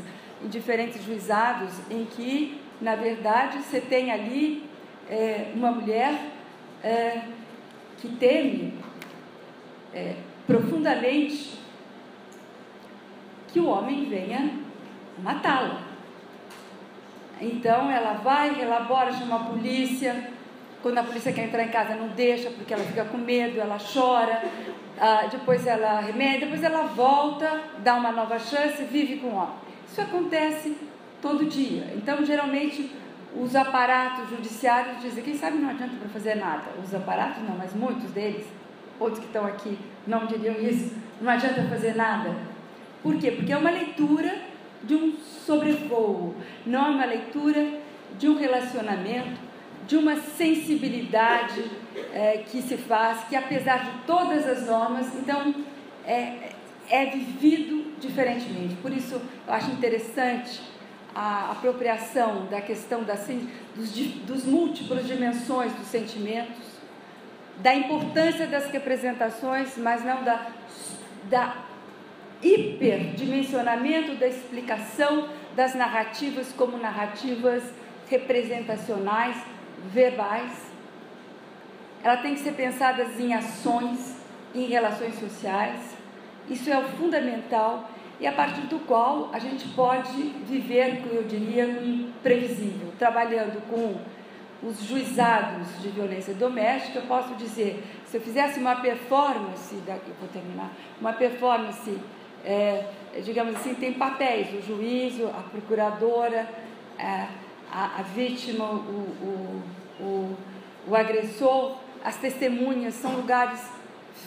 em diferentes juizados, em que, na verdade, você tem ali uma mulher que teme profundamente que o homem venha matá-la. Então ela vai, elabora, chama a polícia. Quando a polícia quer entrar em casa, não deixa, porque ela fica com medo, ela chora, depois ela remete, depois ela volta, dá uma nova chance, vive com o homem. Isso acontece todo dia. Então, geralmente, os aparatos judiciários dizem, quem sabe não adianta para fazer nada. Os aparatos não, mas muitos deles, outros que estão aqui, não diriam isso, não adianta fazer nada. Por quê? Porque é uma leitura de um sobrevoo, não é uma leitura de um relacionamento, de uma sensibilidade que se faz, que apesar de todas as normas, então é vivido diferentemente. Por isso eu acho interessante a apropriação da questão dos múltiplas dimensões dos sentimentos, da importância das representações, mas não da hiperdimensionamento da explicação das narrativas como narrativas representacionais, verbais. Ela tem que ser pensada em ações, em relações sociais. Isso é o fundamental e a partir do qual a gente pode viver, eu diria, um previsível. Trabalhando com os juizados de violência doméstica, eu posso dizer, se eu fizesse uma performance, vou terminar, uma performance, digamos assim, tem papéis, o juiz, a procuradora, a vítima, o agressor, as testemunhas, são lugares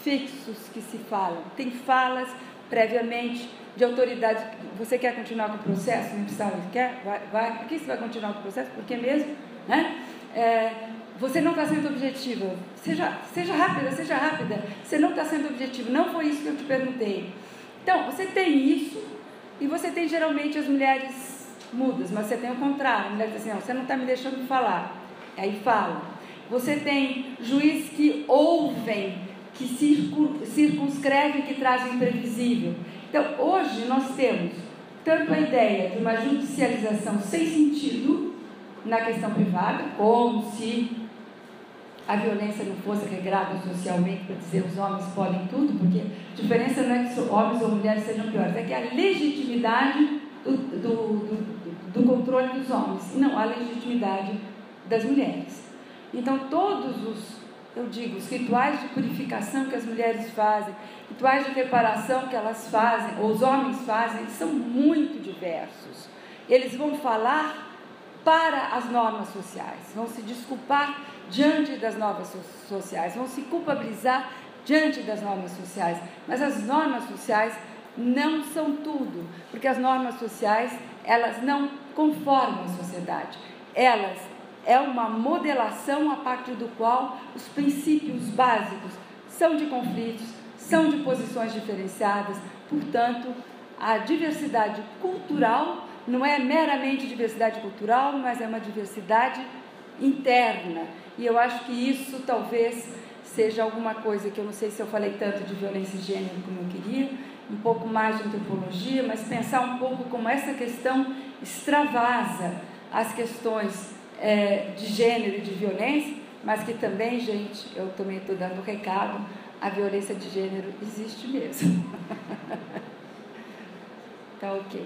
fixos que se falam. Tem falas previamente de autoridades. Você quer continuar com o processo? Não precisa, quer? Vai. Por que você vai continuar com o processo? Por que mesmo? Né? Você não está sendo objetiva. Seja rápida. Você não está sendo objetivo. Não foi isso que eu te perguntei. Então, você tem isso e você tem geralmente as mulheres mudas, mas você tem o contrário. A mulher diz assim, não, você não está me deixando falar. Aí fala. Você tem juízes que ouvem, que circunscrevem, que trazem imprevisível. Então, hoje nós temos tanto a ideia de uma judicialização sem sentido na questão privada, como se a violência não fosse regrada socialmente para dizer os homens podem tudo, porque a diferença não é que homens ou mulheres sejam piores, é que a legitimidade do controle dos homens, não a legitimidade das mulheres. Então, todos os rituais de purificação que as mulheres fazem, rituais de reparação que elas fazem, ou os homens fazem, são muito diversos. Eles vão falar para as normas sociais, vão se desculpar diante das normas sociais, vão se culpabilizar diante das normas sociais, mas as normas sociais não são tudo, porque as normas sociais, elas não conformam a sociedade, elas é uma modelação a partir do qual os princípios básicos são de conflitos, são de posições diferenciadas. Portanto, a diversidade cultural não é meramente diversidade cultural, mas é uma diversidade interna. E eu acho que isso talvez seja alguma coisa que eu não sei se eu falei tanto de violência de gênero como eu queria, um pouco mais de antropologia, mas pensar um pouco como essa questão extravasa as questões de gênero e de violência, mas que também, gente, eu também estou dando um recado, a violência de gênero existe mesmo. Tá ok.